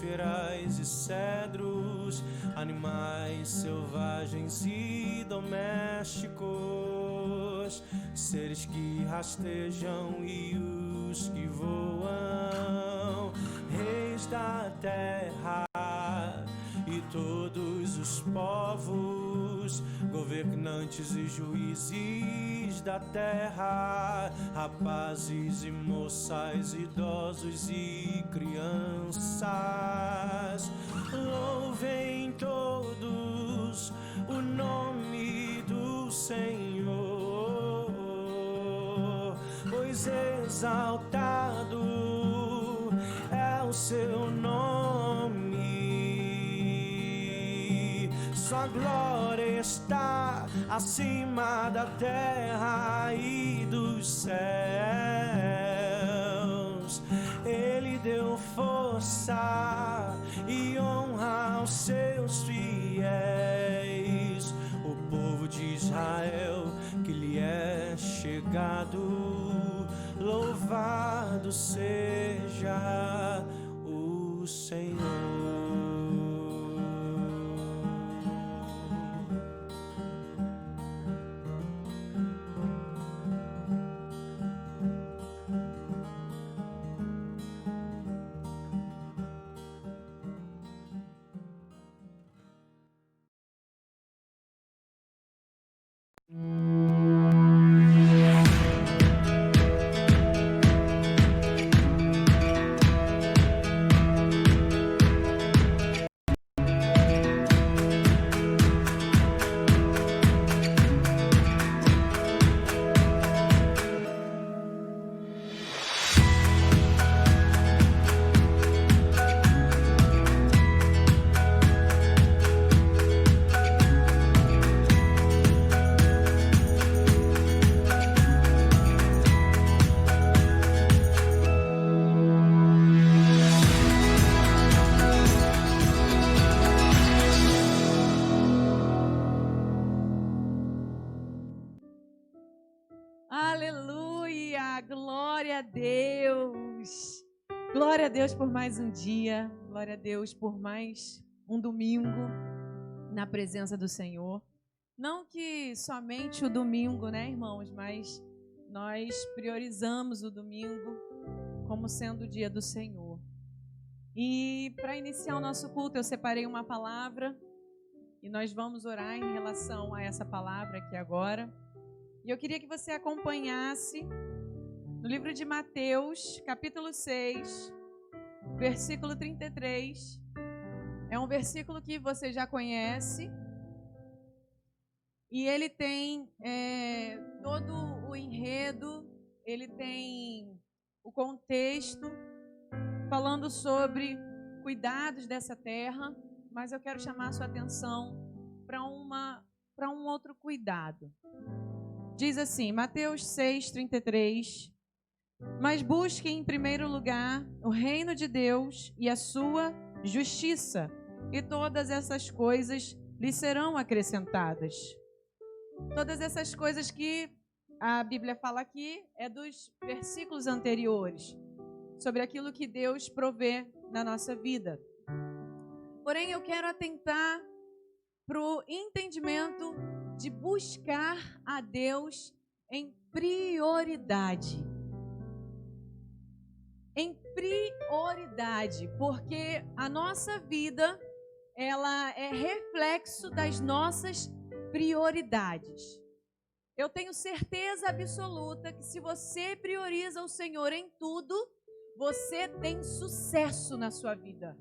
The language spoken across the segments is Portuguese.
coníferas e cedros, animais selvagens e domésticos, seres que rastejam e os que voam, reis da terra e todos os povos, governantes e juízes da terra, rapazes e moças, idosos e crianças, louvem todos o nome do Senhor, pois exaltado é o seu nome. Sua glória está acima da terra e dos céus. Ele deu força e honra aos seus fiéis, o povo de Israel que lhe é chegado. Louvado seja o Senhor. Glória a Deus por mais um dia, glória a Deus por mais um domingo na presença do Senhor. Não que somente o domingo, né, irmãos, mas nós priorizamos o domingo como sendo o dia do Senhor. E para iniciar o nosso culto, eu separei uma palavra e nós vamos orar em relação a essa palavra aqui agora. E eu queria que você acompanhasse no livro de Mateus, capítulo 6, versículo 33. É um versículo que você já conhece. E ele tem todo o enredo, ele tem o contexto, falando sobre cuidados dessa terra. Mas eu quero chamar a sua atenção para um outro cuidado. Diz assim, Mateus 6, 33... Mas busquem em primeiro lugar o reino de Deus e a sua justiça, e todas essas coisas lhes serão acrescentadas. Todas essas coisas que a Bíblia fala aqui é dos versículos anteriores, sobre aquilo que Deus provê na nossa vida. Porém, eu quero atentar para o entendimento de buscar a Deus em prioridade. Em prioridade, porque a nossa vida, ela é reflexo das nossas prioridades. Eu tenho certeza absoluta que se você prioriza o Senhor em tudo, você tem sucesso na sua vida.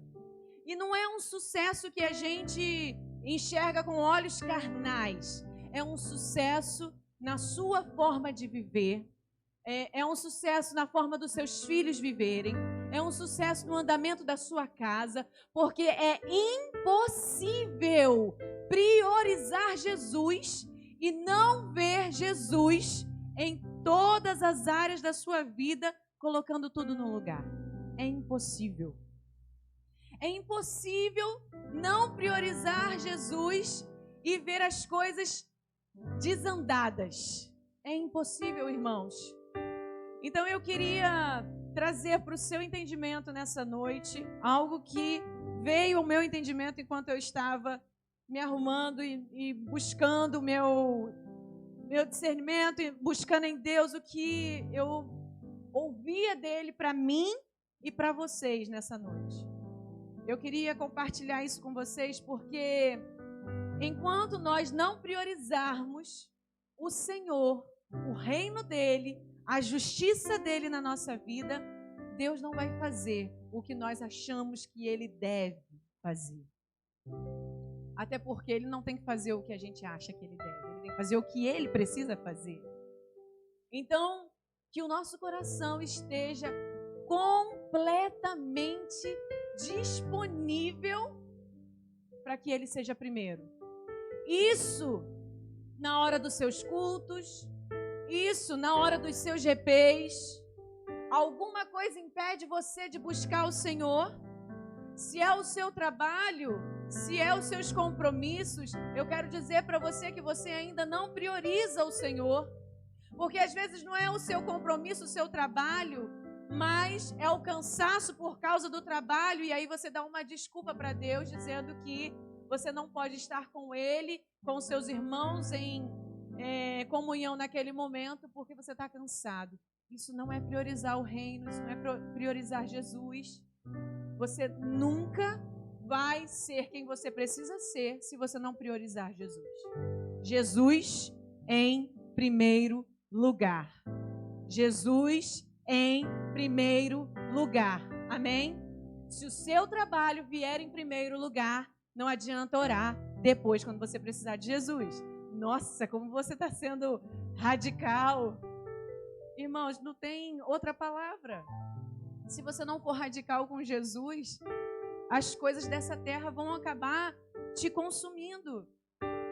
E não é um sucesso que a gente enxerga com olhos carnais, é um sucesso na sua forma de viver. É um sucesso na forma dos seus filhos viverem. É um sucesso no andamento da sua casa. Porque é impossível priorizar Jesus e não ver Jesus em todas as áreas da sua vida, colocando tudo no lugar. É impossível. É impossível não priorizar Jesus e ver as coisas desandadas. É impossível, irmãos. Então eu queria trazer para o seu entendimento nessa noite algo que veio ao meu entendimento enquanto eu estava me arrumando e buscando o meu discernimento, e buscando em Deus o que eu ouvia dele para mim e para vocês nessa noite. Eu queria compartilhar isso com vocês porque enquanto nós não priorizarmos o Senhor, o reino dele, a justiça dele na nossa vida, Deus não vai fazer o que nós achamos que ele deve fazer. Até porque ele não tem que fazer o que a gente acha que ele deve. Ele tem que fazer o que ele precisa fazer. Então, que o nosso coração esteja completamente disponível para que ele seja primeiro. Isso na hora dos seus cultos, isso na hora dos seus GPs. Alguma coisa impede você de buscar o Senhor? Se é o seu trabalho, se é os seus compromissos, eu quero dizer para você que você ainda não prioriza o Senhor. Porque às vezes não é o seu compromisso, o seu trabalho, mas é o cansaço por causa do trabalho, e aí você dá uma desculpa para Deus, dizendo que você não pode estar com Ele, com seus irmãos em comunhão naquele momento, porque você está cansado. Isso não é priorizar o reino, isso não é priorizar Jesus. Você nunca vai ser quem você precisa ser se você não priorizar Jesus. Jesus em primeiro lugar. Jesus em primeiro lugar. Amém? Se o seu trabalho vier em primeiro lugar, não adianta orar depois, quando você precisar de Jesus. Nossa, como você está sendo radical. Irmãos, não tem outra palavra. Se você não for radical com Jesus, as coisas dessa terra vão acabar te consumindo.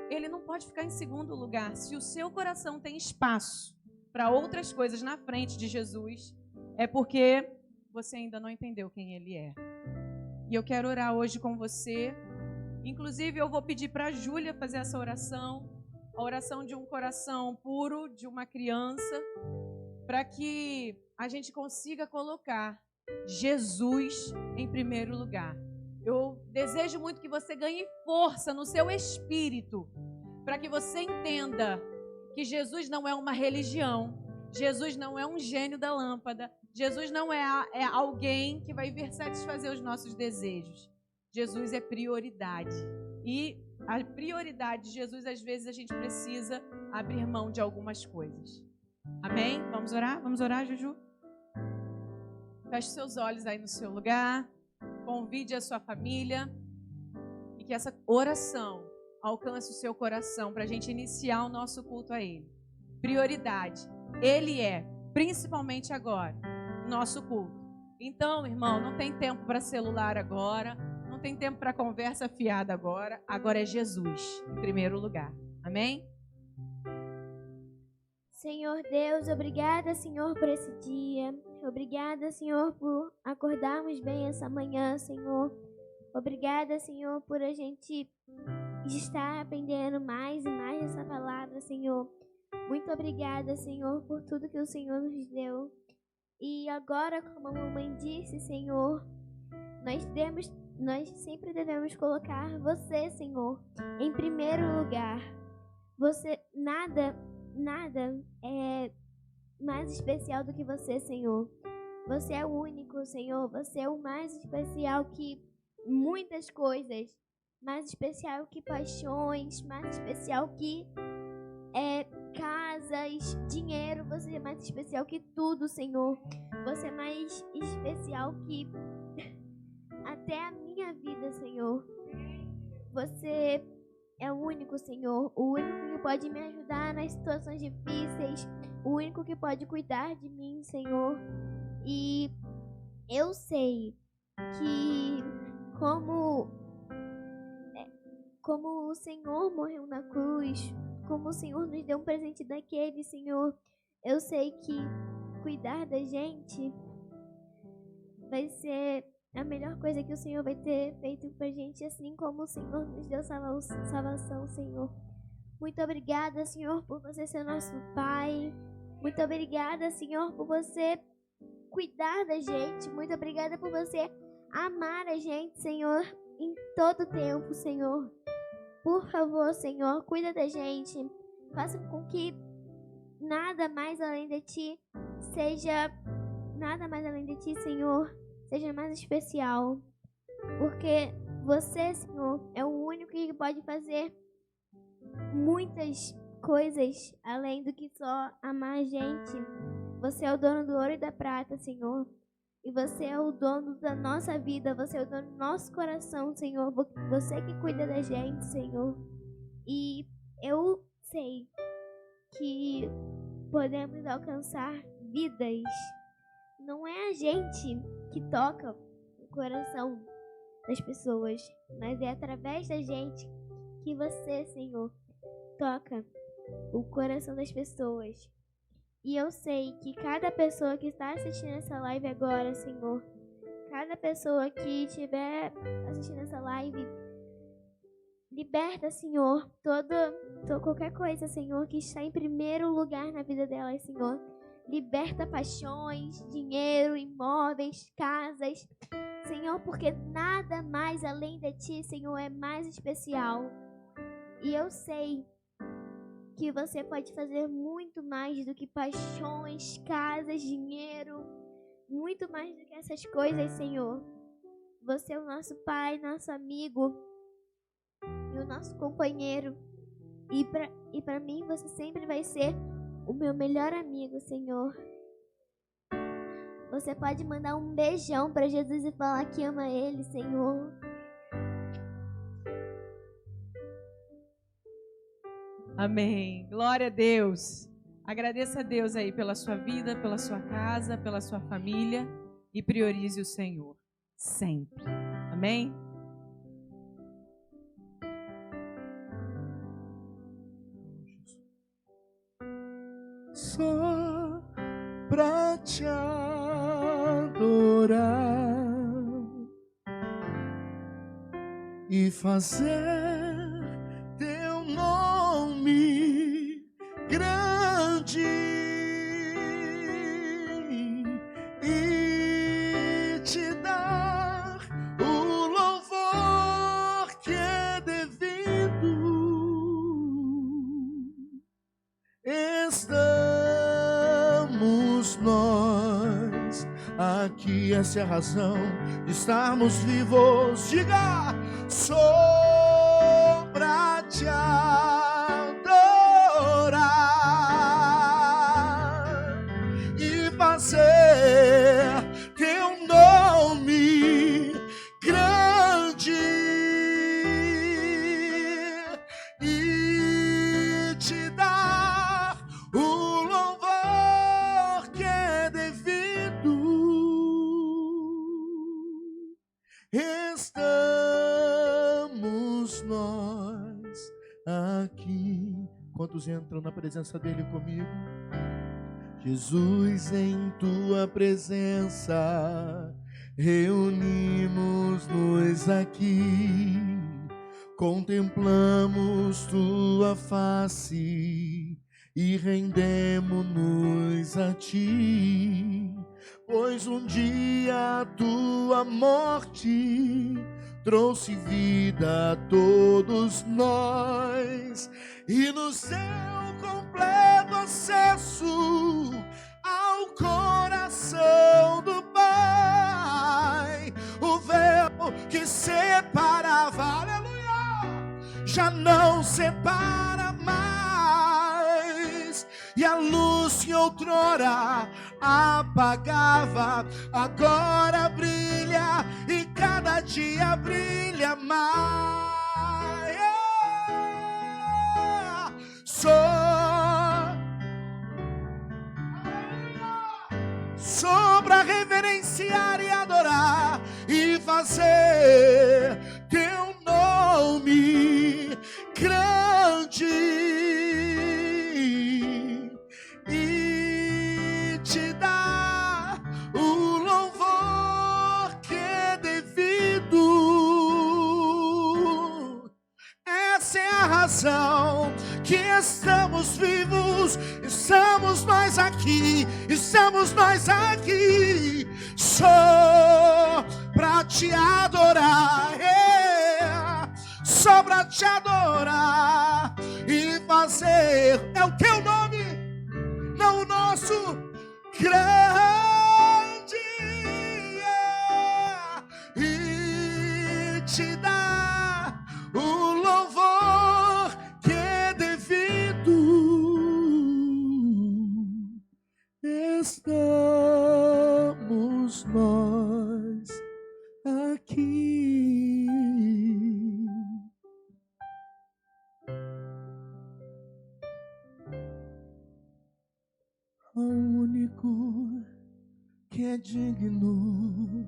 Ele não pode ficar em segundo lugar. Se o seu coração tem espaço para outras coisas na frente de Jesus, é porque você ainda não entendeu quem Ele é. E eu quero orar hoje com você. Inclusive, eu vou pedir para a Júlia fazer essa oração, a oração de um coração puro, de uma criança, para que a gente consiga colocar Jesus em primeiro lugar. Eu desejo muito que você ganhe força no seu espírito, para que você entenda que Jesus não é uma religião, Jesus não é um gênio da lâmpada, Jesus não é alguém que vai vir satisfazer os nossos desejos. Jesus é prioridade. E a prioridade de Jesus, às vezes, a gente precisa abrir mão de algumas coisas. Amém? Vamos orar? Vamos orar, Juju? Feche seus olhos aí no seu lugar. Convide a sua família. E que essa oração alcance o seu coração para a gente iniciar o nosso culto a Ele. Prioridade. Ele é, principalmente agora, o nosso culto. Então, irmão, não tem tempo para celular agora. Não tem tempo para conversa fiada agora. Agora é Jesus, em primeiro lugar. Amém? Senhor Deus, obrigada, Senhor, por esse dia. Obrigada, Senhor, por acordarmos bem essa manhã, Senhor. Obrigada, Senhor, por a gente estar aprendendo mais e mais essa palavra, Senhor. Muito obrigada, Senhor, por tudo que o Senhor nos deu. E agora, como a mamãe disse, Senhor, nós sempre devemos colocar você, Senhor, em primeiro lugar. Você, nada é mais especial do que você, Senhor. Você é o único, Senhor. Você é o mais especial que muitas coisas. Mais especial que paixões. Mais especial que casas, dinheiro. Você é mais especial que tudo, Senhor. Você é mais especial que até a minha vida, Senhor. Você é o único, Senhor, o único que pode me ajudar nas situações difíceis, o único que pode cuidar de mim, Senhor. E eu sei que como o Senhor morreu na cruz, como o Senhor nos deu um presente daquele, Senhor, eu sei que cuidar da gente vai ser a melhor coisa que o Senhor vai ter feito pra gente, assim como o Senhor nos deu salvação, Senhor. Muito obrigada, Senhor, por você ser nosso Pai. Muito obrigada, Senhor, por você cuidar da gente. Muito obrigada por você amar a gente, Senhor, em todo tempo, Senhor. Por favor, Senhor, cuida da gente. Faça com que nada mais além de Ti, Senhor, seja mais especial. Porque você, Senhor, é o único que pode fazer muitas coisas além do que só amar a gente. Você é o dono do ouro e da prata, Senhor. E você é o dono da nossa vida. Você é o dono do nosso coração, Senhor. Você que cuida da gente, Senhor. E eu sei que podemos alcançar vidas. Não é a gente que toca o coração das pessoas, mas é através da gente que você, Senhor, toca o coração das pessoas. E eu sei que cada pessoa que está assistindo essa live agora, Senhor, cada pessoa que estiver assistindo essa live, liberta, Senhor, qualquer coisa, Senhor, que está em primeiro lugar na vida delas, Senhor. Liberta paixões, dinheiro, imóveis, casas, Senhor, porque nada mais além de Ti, Senhor, é mais especial. E eu sei que você pode fazer muito mais do que paixões, casas, dinheiro, muito mais do que essas coisas, Senhor. Você é o nosso Pai, nosso amigo e o nosso companheiro. E para mim, você sempre vai ser o meu melhor amigo, Senhor. Você pode mandar um beijão para Jesus e falar que ama Ele, Senhor. Amém. Glória a Deus. Agradeça a Deus aí pela sua vida, pela sua casa, pela sua família e priorize o Senhor sempre. Amém? Só pra te adorar e fazer teu nome grande e te dar o louvor que é devido. Estamos nós aqui, essa é a razão de estarmos vivos. Diga, sou pra te adorar e fazer teu nome grande e te dar o louvor que é devido. Estamos nós aqui. Quantos entram na presença dele comigo? Jesus, em tua presença reunimos-nos aqui, contemplamos tua face e rendemo-nos a ti, pois um dia a tua morte trouxe vida a todos nós e nos deu completo acesso ao coração do Pai. O véu que separava, aleluia, já não separa mais, e a luz que outrora apagava agora brilha e cada dia brilha mais. Só para reverenciar e adorar e fazer teu nome grande e te dar o louvor que é devido. Essa é a razão razão que estamos vivos, estamos nós aqui, só pra te adorar, só pra te adorar e fazer é o teu nome, não o nosso, grande, e te dar o louvor que é devido. Estamos nós aqui. O único que é digno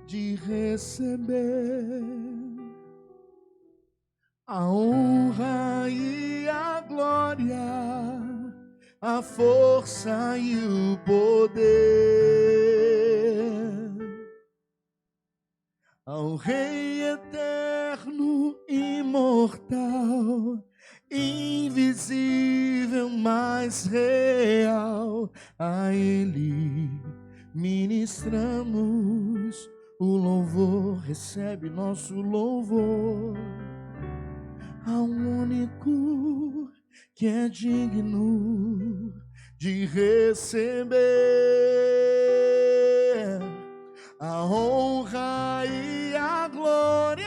de receber a honra e a glória, a força e o poder, ao Rei eterno, imortal, invisível, mas real, a Ele ministramos o louvor. Recebe nosso louvor ao único que é digno de receber a honra e a glória,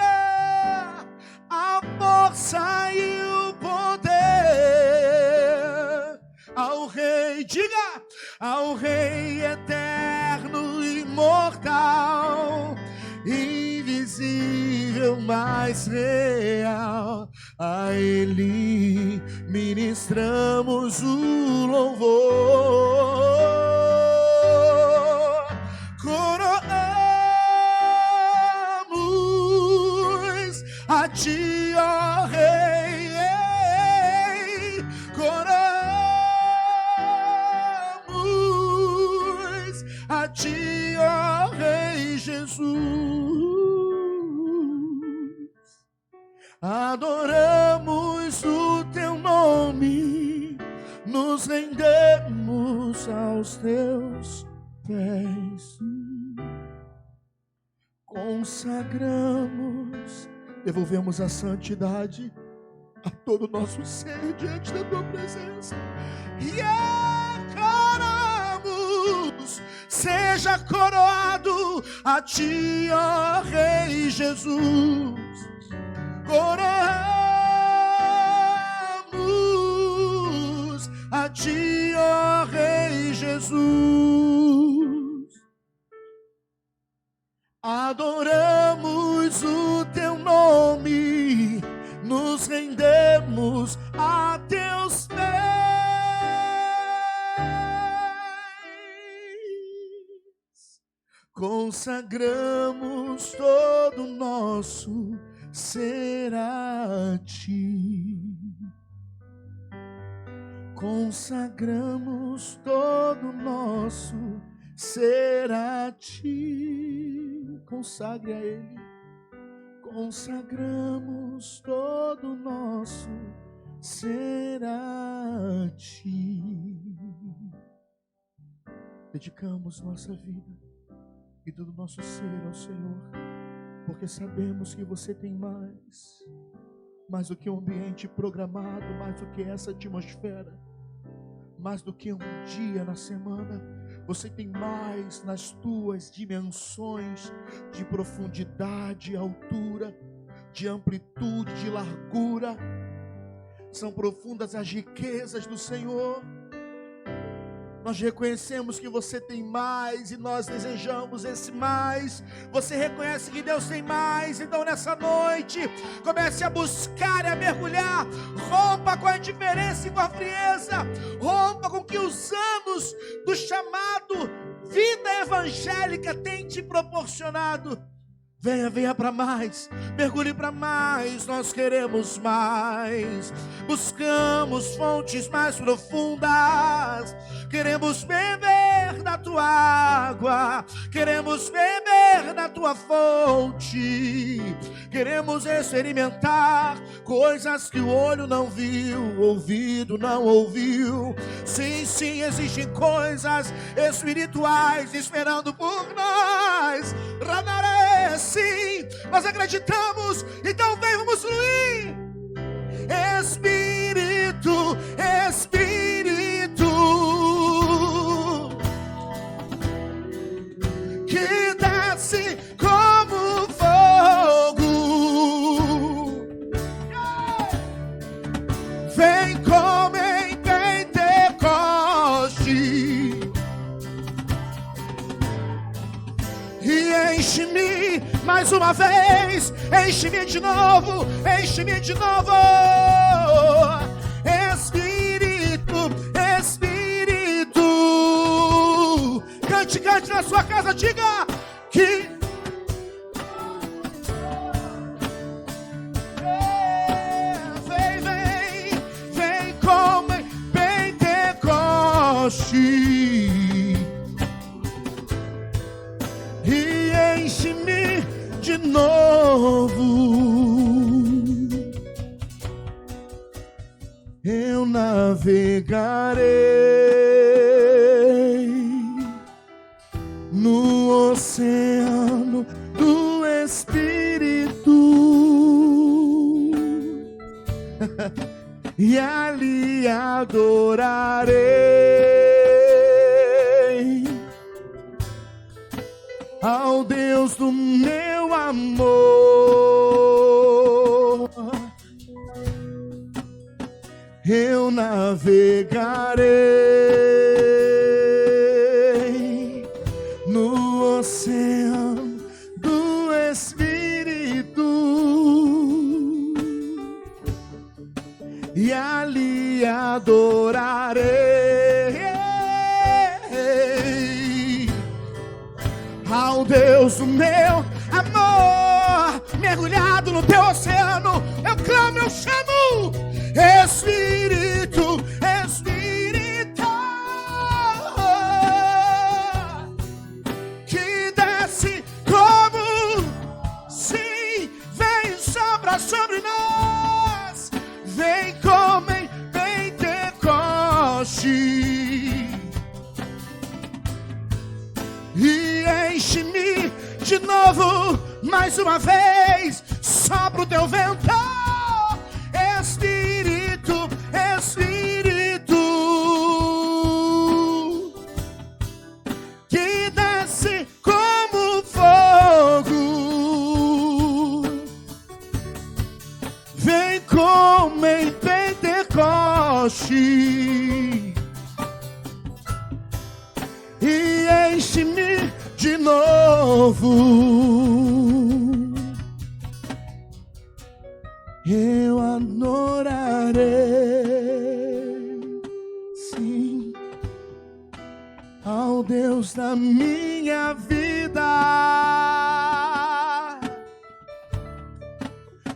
a força e o poder, ao Rei, diga, ao Rei eterno, imortal, invisível, mas real, a Ele ministramos o louvor. Coroamos a Ti, ó Rei, coroamos a Ti, ó Rei Jesus. Adoramos o Teu nome, nos rendemos aos Teus pés, consagramos, devolvemos a santidade a todo o nosso ser diante da Tua presença e adoramos. Seja coroado a Ti, ó Rei Jesus. Oramos a Ti, ó Rei Jesus. Adoramos o Teu nome, nos rendemos a Teus pés, consagramos todo o nosso ser a Ti, consagramos todo o nosso ser a Ti, consagre a Ele, consagramos todo o nosso ser a Ti, dedicamos nossa vida e todo o nosso ser ao Senhor, porque sabemos que você tem mais do que um ambiente programado, mais do que essa atmosfera, mais do que um dia na semana. Você tem mais nas tuas dimensões de profundidade, altura, de amplitude, de largura. São profundas as riquezas do Senhor. Nós reconhecemos que você tem mais e nós desejamos esse mais. Você reconhece que Deus tem mais, então nessa noite comece a buscar e a mergulhar. Rompa com a indiferença e com a frieza. Rompa com o que os anos do chamado vida evangélica têm te proporcionado. Venha para mais, mergulhe para mais, nós queremos mais, buscamos fontes mais profundas, queremos beber da Tua água, queremos beber da Tua tua fonte. Queremos experimentar coisas que o olho não viu, o ouvido não ouviu. Sim, sim, existem coisas espirituais esperando por nós. Radaré, sim, nós acreditamos. Então vem, vamos fluir. Espírito, Espírito, que desce como fogo, vem como em Pentecoste e enche-me mais uma vez, enche-me de novo, enche-me de novo. Espírito, Espírito, cante, cante na sua casa, diga que vem, vem, vem como em Pentecoste e enche-me de novo. Eu navegarei no oceano do Espírito e ali adorarei ao Deus do meu amor. Eu navegarei no oceano do Espírito e ali adorarei ao Deus do meu amor. Mergulhado no teu oceano, eu clamo, eu chamo. Espírito, Espírito, que desce como, sim, vem sopra sobre nós, vem como em Pentecoste e enche-me de novo, mais uma vez, sopra o teu vento. Espírito, Espírito, que desce como fogo, vem como em Pentecoste e enche-me de novo. Eu adorarei, sim, ao Deus da minha vida,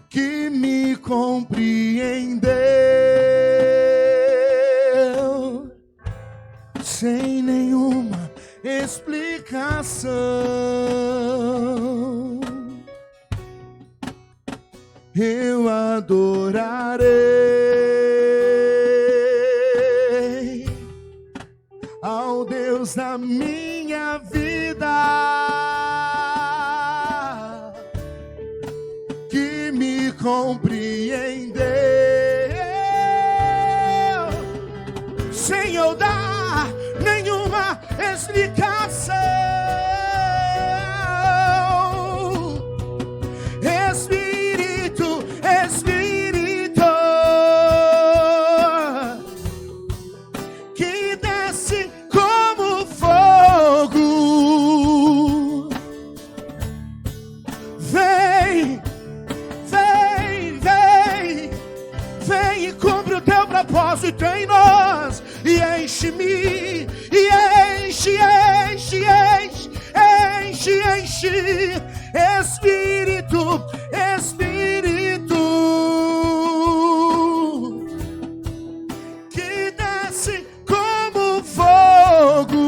que me compreendeu sem nenhuma explicação. Eu adorarei ao Deus da minha vida, que me compreendeu sem eu dar nenhuma explicação. Espírito, Espírito, que desce como fogo, vem, vem, vem, vem e cumpre o teu propósito em nós e enche-me, e enche, enche, enche, enche, enche. Espírito, Espírito, que desce como fogo,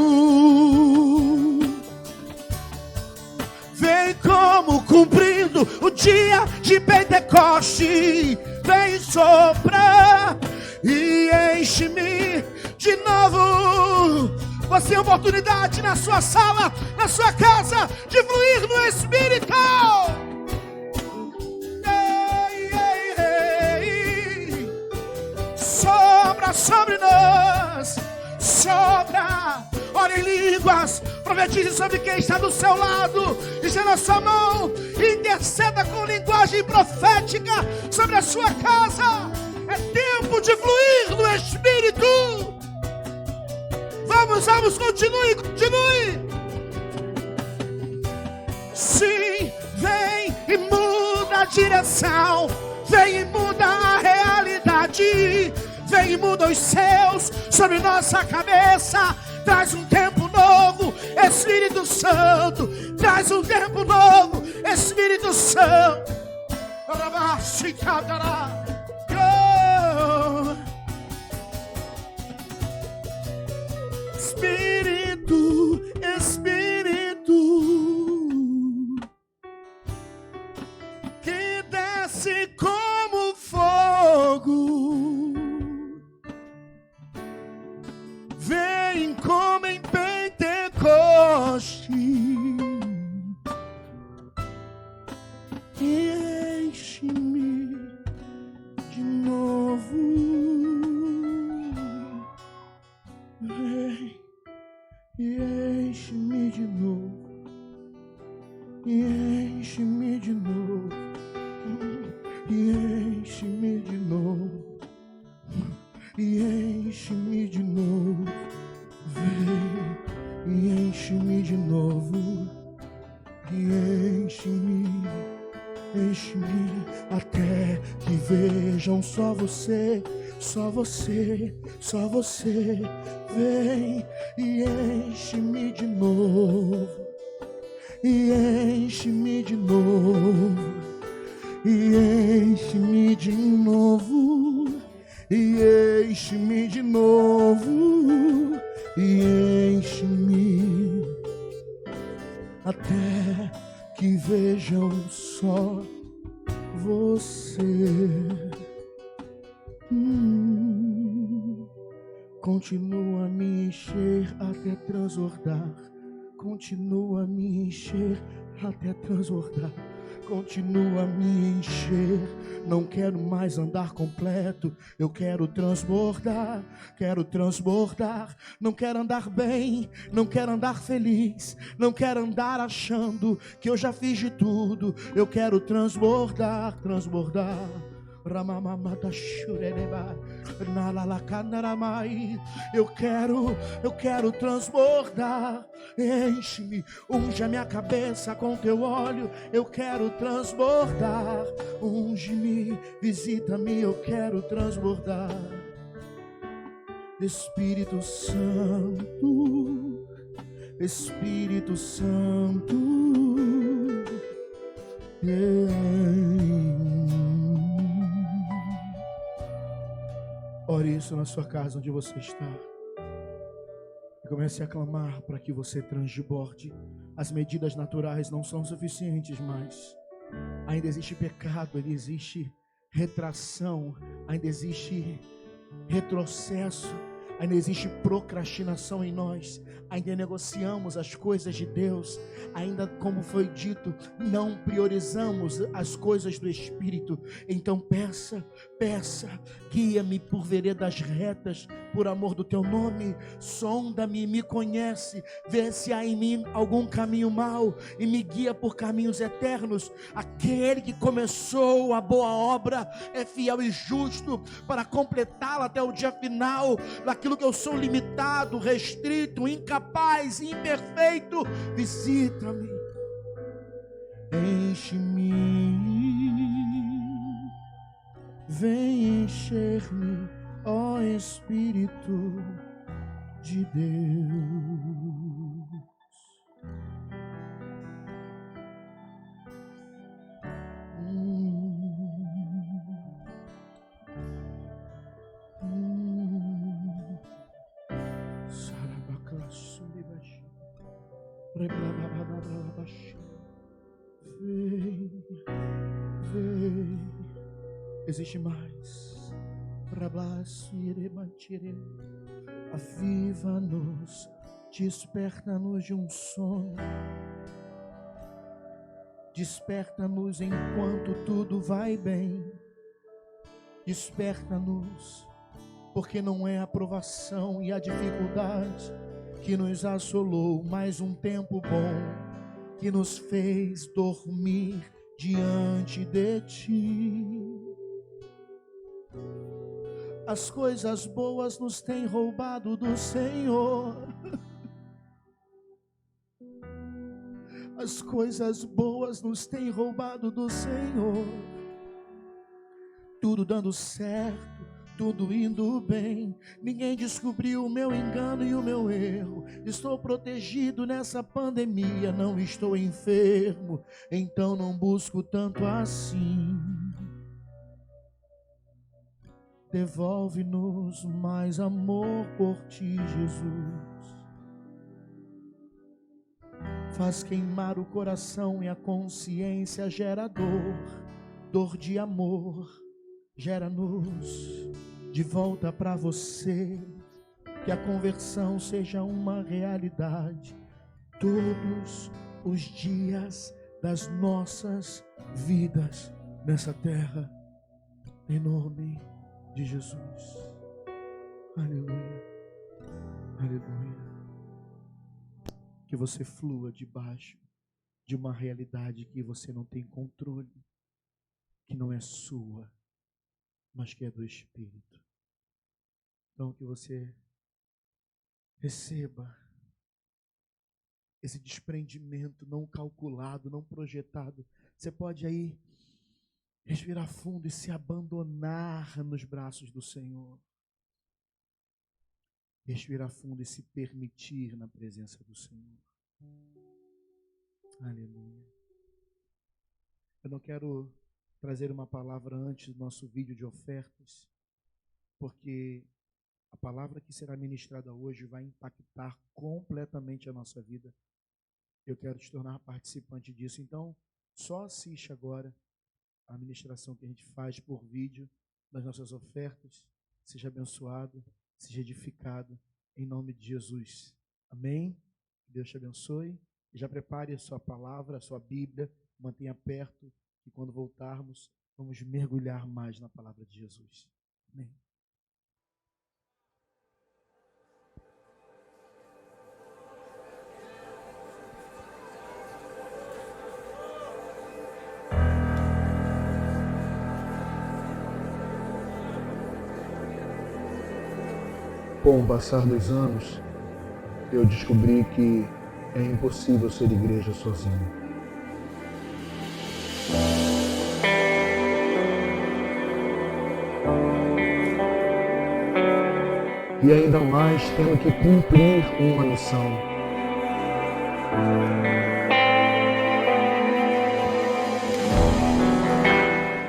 vem com como cumprindo o dia de Pentecoste. Vem soprar e enche-me de novo. Você tem oportunidade na sua sala, na sua casa, de fluir no Espírito. Sobra sobre nós, sobra. Ore em línguas, profetize sobre quem está do seu lado, estenda a sua mão, interceda com linguagem profética sobre a sua casa. É tempo de fluir no Espírito. Vamos, continue. Sim, vem e muda a direção, vem e muda a realidade, vem e muda os céus sobre nossa cabeça. Traz um tempo novo, Espírito Santo. Traz um tempo novo, Espírito Santo. Espírito, que desce como fogo, vem como em Pentecoste e enche-me de novo. Vem e enche-me de novo, e enche-me de novo, e enche-me de novo, e enche-me de novo. Vem e enche-me de novo, e enche-me, enche-me, até que vejam só você, só você, só você. Vem e enche-me de novo, e enche-me de novo, e enche-me de novo, e enche-me de novo, e enche-me, até que vejam só você. Continua a me encher até transbordar. Continua a me encher até transbordar. Continua a me encher. Não quero mais andar completo. Eu quero transbordar. Quero transbordar. Não quero andar bem. Não quero andar feliz. Não quero andar achando que eu já fiz de tudo. Eu quero transbordar. Transbordar. Eu quero transbordar. Enche-me, unge a minha cabeça com teu óleo. Eu quero transbordar. Unge-me, visita-me, eu quero transbordar. Espírito Santo, Espírito Santo, ore isso na sua casa onde você está. E comece a clamar para que você transborde. As medidas naturais não são suficientes mais. Ainda existe pecado, ainda existe retração, ainda existe retrocesso, ainda existe procrastinação em nós. Ainda negociamos as coisas de Deus. Ainda, como foi dito, não priorizamos as coisas do Espírito. Então peça, guia-me por veredas retas, por amor do teu nome. Sonda-me e me conhece, vê se há em mim algum caminho mau e me guia por caminhos eternos. Aquele que começou a boa obra é fiel e justo para completá-la até o dia final. Naquilo que eu sou limitado, restrito, incapaz, imperfeito, visita-me, enche-me, vem encher-me, ó Espírito de Deus. Vem Existe mais. Aviva-nos, desperta-nos de um sono. Desperta-nos enquanto tudo vai bem. Desperta-nos, porque não é a provação e a dificuldade que nos assolou, mas um tempo bom que nos fez dormir diante de Ti. As coisas boas nos têm roubado do Senhor. As coisas boas nos têm roubado do Senhor. Tudo dando certo, tudo indo bem. Ninguém descobriu o meu engano e o meu erro. Estou protegido nessa pandemia, não estou enfermo, então não busco tanto assim. Devolve-nos mais amor por Ti, Jesus. Faz queimar o coração e a consciência, gera dor, dor de amor. Gera-nos de volta para Você, que a conversão seja uma realidade todos os dias das nossas vidas nessa terra, em nome de Jesus. Aleluia, aleluia. Que você flua debaixo de uma realidade que você não tem controle, que não é sua, mas que é do Espírito. Então que você receba esse desprendimento não calculado, não projetado. Você pode aí respirar fundo e se abandonar nos braços do Senhor. Respirar fundo e se permitir na presença do Senhor. Aleluia. Eu não quero trazer uma palavra antes do nosso vídeo de ofertas, porque a palavra que será ministrada hoje vai impactar completamente a nossa vida. Eu quero te tornar participante disso. Então, só assiste agora a ministração que a gente faz por vídeo das nossas ofertas. Seja abençoado, seja edificado, em nome de Jesus. Amém? Deus te abençoe. E já prepare a sua palavra, a sua Bíblia, mantenha perto, e quando voltarmos, vamos mergulhar mais na palavra de Jesus. Amém. Com o passar dos anos, eu descobri que é impossível ser igreja sozinho. E ainda mais tendo que cumprir uma missão.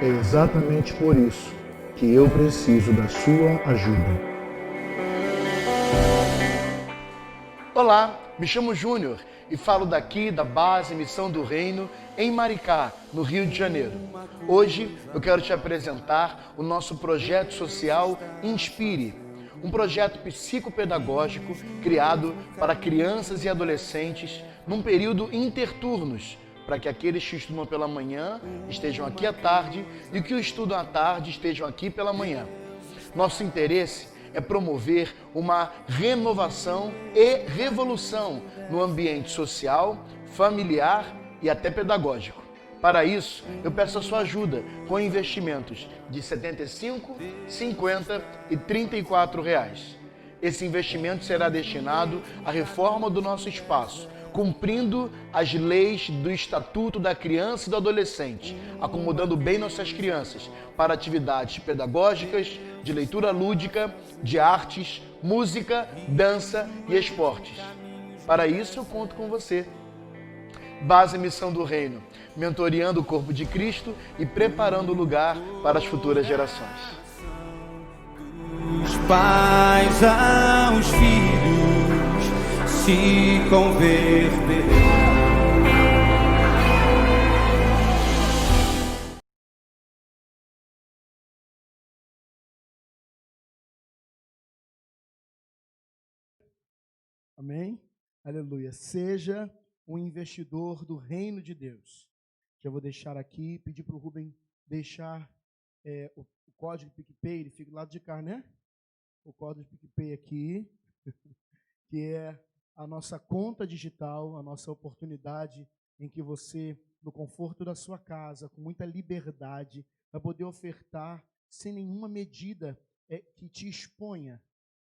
É exatamente por isso que eu preciso da sua ajuda. Olá, me chamo Júnior e falo daqui da base Missão do Reino em Maricá, no Rio de Janeiro. Hoje eu quero te apresentar o nosso projeto social Inspire, um projeto psicopedagógico criado para crianças e adolescentes num período interturnos, para que aqueles que estudam pela manhã estejam aqui à tarde e que estudam à tarde estejam aqui pela manhã. Nosso interesse é promover uma renovação e revolução no ambiente social, familiar e até pedagógico. Para isso, eu peço a sua ajuda com investimentos de R$ 75, R$ 50 e R$ 34. Esse investimento será destinado à reforma do nosso espaço, cumprindo as leis do Estatuto da Criança e do Adolescente, acomodando bem nossas crianças para atividades pedagógicas, de leitura lúdica, de artes, música, dança e esportes. Para isso, eu conto com você. Base Missão do Reino, mentoreando o corpo de Cristo e preparando o lugar para as futuras gerações. Os pais aos filhos se converterão. Amém? Aleluia. Seja um investidor do reino de Deus. Já vou deixar aqui, pedir para o Rubem deixar o código PicPay, ele fica do lado de cá, né? O código PicPay aqui, que é a nossa conta digital, a nossa oportunidade em que você, no conforto da sua casa, com muita liberdade, vai poder ofertar sem nenhuma medida que te exponha.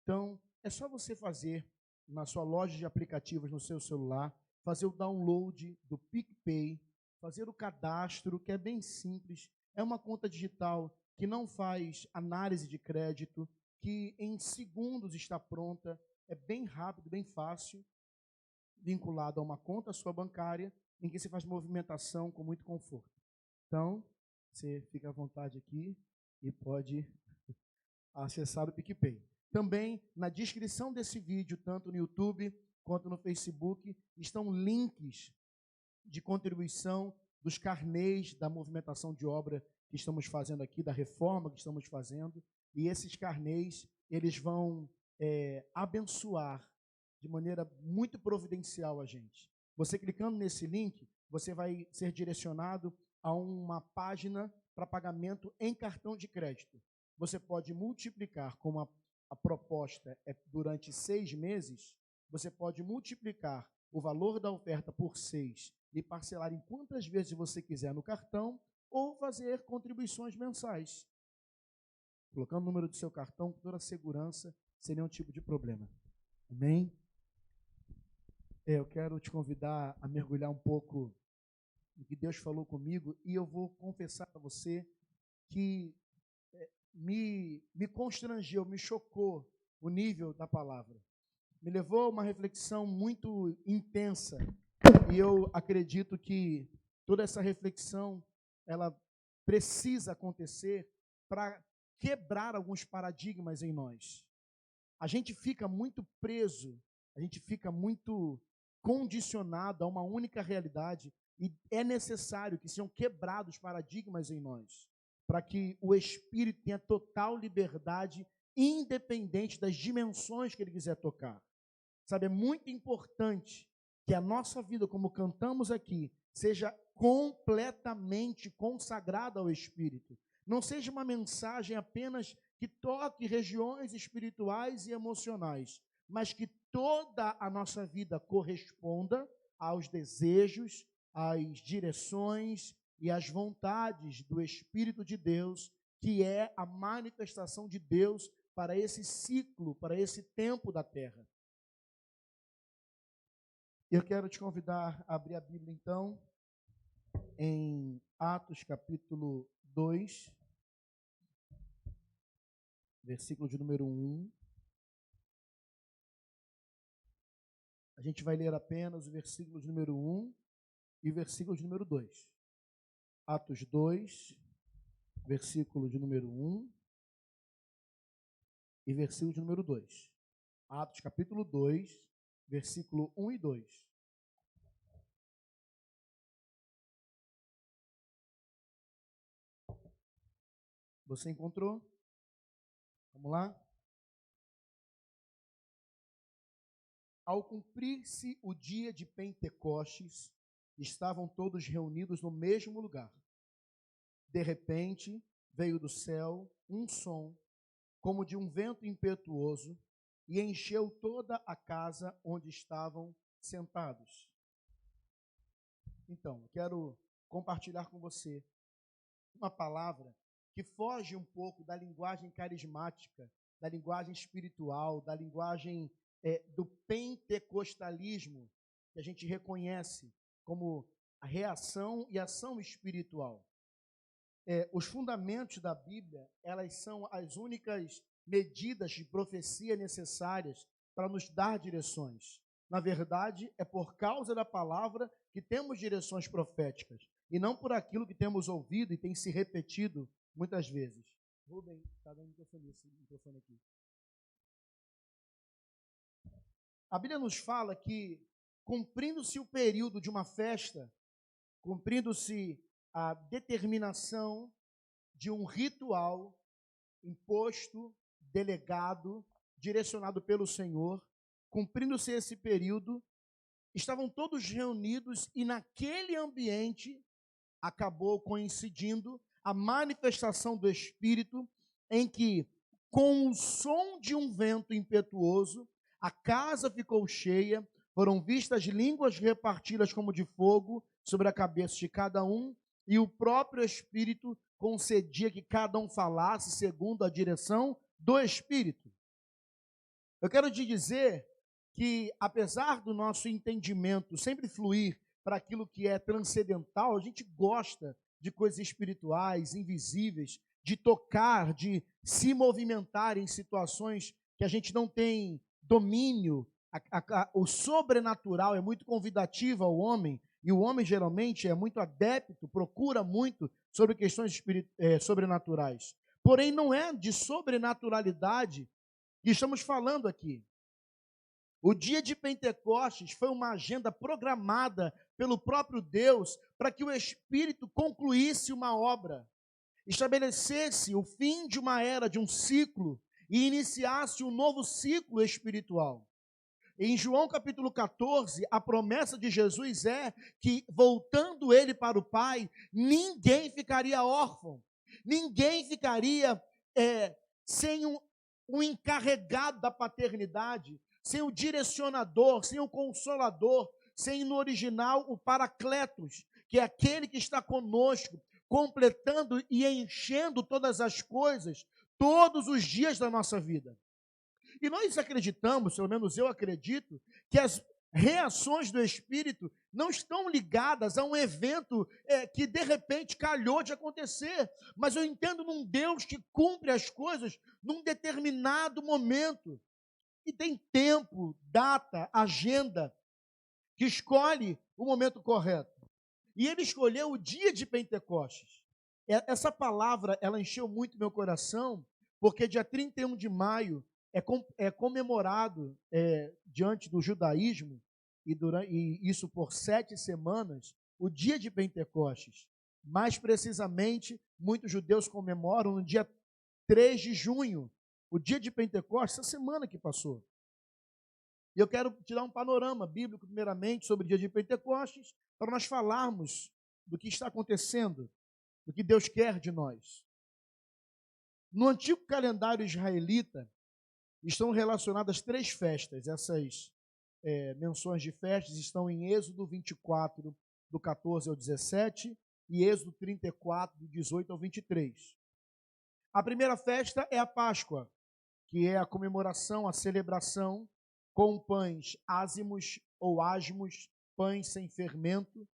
Então, é só você fazer na sua loja de aplicativos no seu celular, fazer o download do PicPay, fazer o cadastro, que é bem simples. É uma conta digital que não faz análise de crédito, que em segundos está pronta, é bem rápido, bem fácil, vinculado a uma conta sua bancária, em que você faz movimentação com muito conforto. Então, você fica à vontade aqui e pode acessar o PicPay. Também, na descrição desse vídeo, tanto no YouTube quanto no Facebook, estão links de contribuição dos carnês da movimentação de obra que estamos fazendo aqui, da reforma que estamos fazendo. E esses carnês, eles vão abençoar de maneira muito providencial a gente. Você clicando nesse link, você vai ser direcionado a uma página para pagamento em cartão de crédito. Você pode multiplicar, como a proposta é durante 6 meses, você pode multiplicar o valor da oferta por 6 e parcelar em quantas vezes você quiser no cartão, ou fazer contribuições mensais, colocando o número do seu cartão com toda a segurança, sem nenhum tipo de problema. Amém? Eu quero te convidar a mergulhar um pouco no que Deus falou comigo, e eu vou confessar para você que me constrangeu, me chocou o nível da palavra. Me levou a uma reflexão muito intensa, e eu acredito que toda essa reflexão, ela precisa acontecer para quebrar alguns paradigmas em nós. A gente fica muito preso, a gente fica muito condicionado a uma única realidade, e é necessário que sejam quebrados paradigmas em nós, para que o Espírito tenha total liberdade, independente das dimensões que ele quiser tocar. Sabe, é muito importante que a nossa vida, como cantamos aqui, seja completamente consagrada ao Espírito. Não seja uma mensagem apenas que toque regiões espirituais e emocionais, mas que toda a nossa vida corresponda aos desejos, às direções e às vontades do Espírito de Deus, que é a manifestação de Deus para esse ciclo, para esse tempo da terra. Eu quero te convidar a abrir a Bíblia, então, em Atos capítulo 2, versículo de número 1. A gente vai ler apenas o versículo de número 1 e o versículo de número 2. Atos 2, versículo de número 1 e versículo de número 2. Atos capítulo 2, versículo 1 e 2. Você encontrou? Vamos lá? Ao cumprir-se o dia de Pentecostes, estavam todos reunidos no mesmo lugar. De repente, veio do céu um som, como de um vento impetuoso, e encheu toda a casa onde estavam sentados. Então, eu quero compartilhar com você uma palavra que foge um pouco da linguagem carismática, da linguagem espiritual, da linguagem do pentecostalismo, que a gente reconhece como a reação e ação espiritual. Os fundamentos da Bíblia, elas são as únicas medidas de profecia necessárias para nos dar direções. Na verdade, é por causa da palavra que temos direções proféticas, e não por aquilo que temos ouvido e tem se repetido muitas vezes. Rubem, está dando microfone aqui. A Bíblia nos fala que, cumprindo-se o período de uma festa, cumprindo-se a determinação de um ritual imposto, delegado, direcionado pelo Senhor, cumprindo-se esse período, estavam todos reunidos e naquele ambiente acabou coincidindo a manifestação do Espírito, em que, com o som de um vento impetuoso, a casa ficou cheia, foram vistas línguas repartidas como de fogo sobre a cabeça de cada um, e o próprio Espírito concedia que cada um falasse segundo a direção do Espírito. Eu quero te dizer que, apesar do nosso entendimento sempre fluir para aquilo que é transcendental, a gente gosta de coisas espirituais, invisíveis, de tocar, de se movimentar em situações que a gente não tem domínio. O sobrenatural é muito convidativo ao homem, e o homem geralmente é muito adepto, procura muito sobre questões sobrenaturais. Porém, não é de sobrenaturalidade que estamos falando aqui. O dia de Pentecostes foi uma agenda programada pelo próprio Deus para que o Espírito concluísse uma obra, estabelecesse o fim de uma era, de um ciclo, e iniciasse um novo ciclo espiritual. Em João capítulo 14, a promessa de Jesus é que, voltando ele para o Pai, ninguém ficaria órfão, ninguém ficaria sem um encarregado da paternidade, sem o direcionador, sem o consolador, sem no original o Paracletos, que é aquele que está conosco, completando e enchendo todas as coisas, todos os dias da nossa vida. E nós acreditamos, pelo menos eu acredito, que as reações do Espírito não estão ligadas a um evento que de repente calhou de acontecer, mas eu entendo num Deus que cumpre as coisas num determinado momento, e tem tempo, data, agenda, que escolhe o momento correto. E ele escolheu o dia de Pentecostes. Essa palavra, ela encheu muito meu coração, porque dia 31 de maio é comemorado diante do judaísmo, e isso por 7 semanas, o dia de Pentecostes. Mais precisamente, muitos judeus comemoram no dia 3 de junho, o dia de Pentecostes, essa semana que passou. E eu quero te dar um panorama bíblico, primeiramente, sobre o dia de Pentecostes, para nós falarmos do que está acontecendo, do que Deus quer de nós. No antigo calendário israelita, estão relacionadas 3 festas. Essas menções de festas estão em Êxodo 24, do 14 ao 17, e Êxodo 34, do 18 ao 23. A primeira festa é a Páscoa, que é a comemoração, a celebração com pães ázimos ou asmos, pães sem fermento,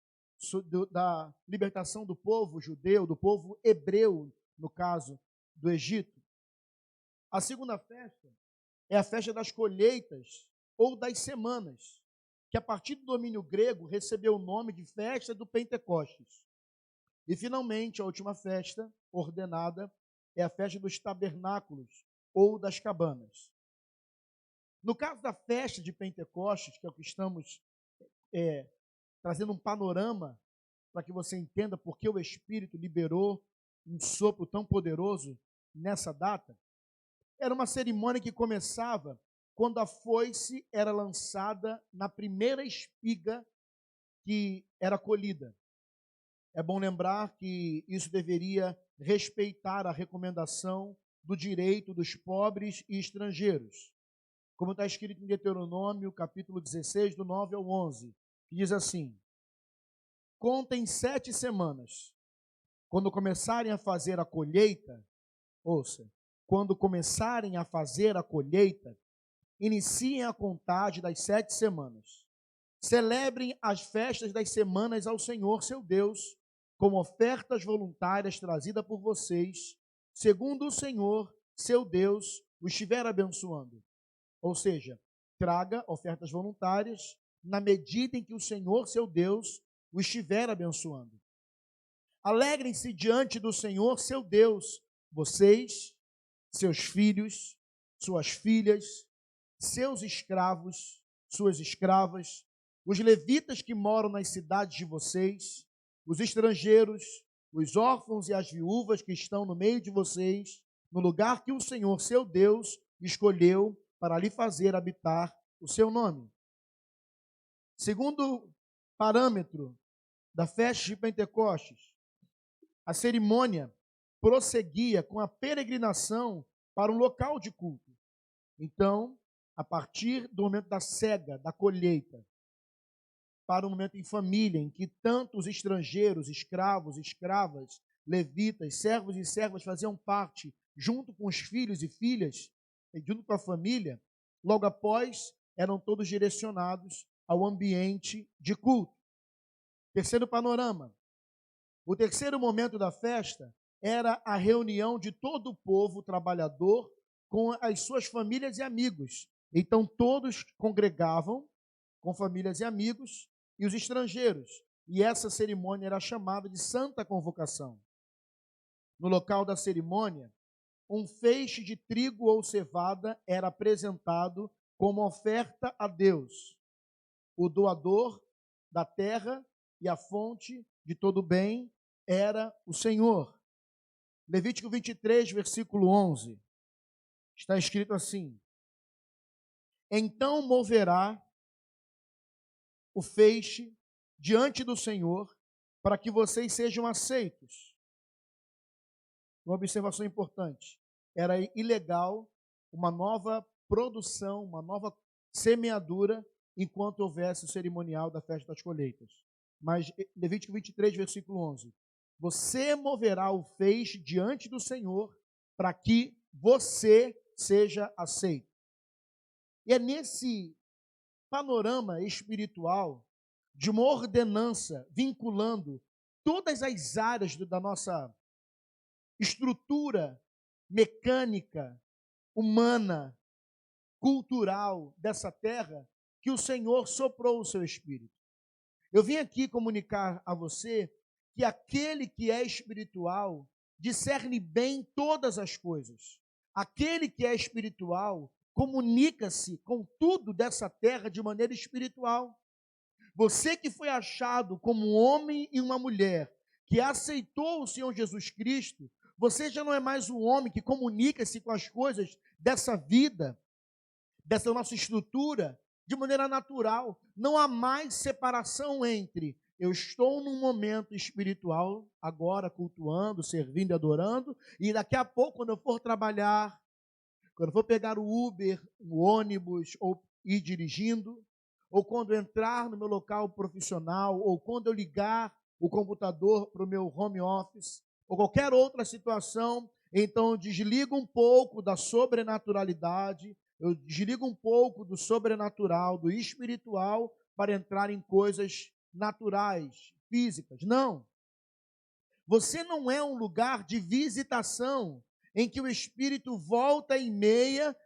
da libertação do povo judeu, do povo hebreu, no caso do Egito. A segunda festa é a festa das colheitas ou das semanas, que a partir do domínio grego recebeu o nome de festa do Pentecostes. E finalmente, a última festa ordenada é a festa dos tabernáculos ou das cabanas. No caso da festa de Pentecostes, que é o que estamos trazendo um panorama para que você entenda por que o Espírito liberou um sopro tão poderoso nessa data, era uma cerimônia que começava quando a foice era lançada na primeira espiga que era colhida. É bom lembrar que isso deveria respeitar a recomendação do direito dos pobres e estrangeiros. Como está escrito em Deuteronômio, capítulo 16, do 9 ao 11, que diz assim: contem 7 semanas. Quando começarem a fazer a colheita, ouça, quando começarem a fazer a colheita, iniciem a contagem das 7 semanas. Celebrem as festas das semanas ao Senhor, seu Deus, como ofertas voluntárias trazidas por vocês, segundo o Senhor, seu Deus, o estiver abençoando. Ou seja, traga ofertas voluntárias na medida em que o Senhor, seu Deus, o estiver abençoando. Alegrem-se diante do Senhor, seu Deus, vocês, seus filhos, suas filhas, seus escravos, suas escravas, os levitas que moram nas cidades de vocês, os estrangeiros, os órfãos e as viúvas que estão no meio de vocês, no lugar que o Senhor, seu Deus, escolheu para lhe fazer habitar o seu nome. Segundo parâmetro da festa de Pentecostes, a cerimônia prosseguia com a peregrinação para um local de culto. Então, a partir do momento da cega, da colheita, para um momento em família, em que tanto os estrangeiros, escravos, escravas, levitas, servos e servas faziam parte, junto com os filhos e filhas, junto com a família, logo após eram todos direcionados ao ambiente de culto. Terceiro panorama. O terceiro momento da festa era a reunião de todo o povo trabalhador com as suas famílias e amigos. Então todos congregavam com famílias e amigos e os estrangeiros. E essa cerimônia era chamada de Santa Convocação. No local da cerimônia, um feixe de trigo ou cevada era apresentado como oferta a Deus, o doador da terra e a fonte de todo bem era o Senhor. Levítico 23, versículo 11, está escrito assim: então moverá o feixe diante do Senhor, para que vocês sejam aceitos. Uma observação importante: era ilegal uma nova produção, uma nova semeadura, enquanto houvesse o cerimonial da festa das colheitas. Mas Levítico 23, versículo 11: você moverá o feixe diante do Senhor, para que você seja aceito. E é nesse panorama espiritual de uma ordenança vinculando todas as áreas da nossa estrutura mecânica, humana, cultural dessa terra, que o Senhor soprou o seu Espírito. Eu vim aqui comunicar a você que aquele que é espiritual discerne bem todas as coisas. Aquele que é espiritual comunica-se com tudo dessa terra de maneira espiritual. Você que foi achado como um homem e uma mulher que aceitou o Senhor Jesus Cristo, você já não é mais um homem que comunica-se com as coisas dessa vida, dessa nossa estrutura, de maneira natural. Não há mais separação entre eu estou num momento espiritual, agora cultuando, servindo e adorando, e daqui a pouco, quando eu for trabalhar, quando eu for pegar o Uber, o ônibus, ou ir dirigindo, ou quando entrar no meu local profissional, ou quando eu ligar o computador para o meu home office, ou qualquer outra situação, então eu desligo um pouco da sobrenaturalidade, eu desligo um pouco do sobrenatural, do espiritual, para entrar em coisas naturais, físicas. Não. Você não é um lugar de visitação, em que o Espírito volta e meia,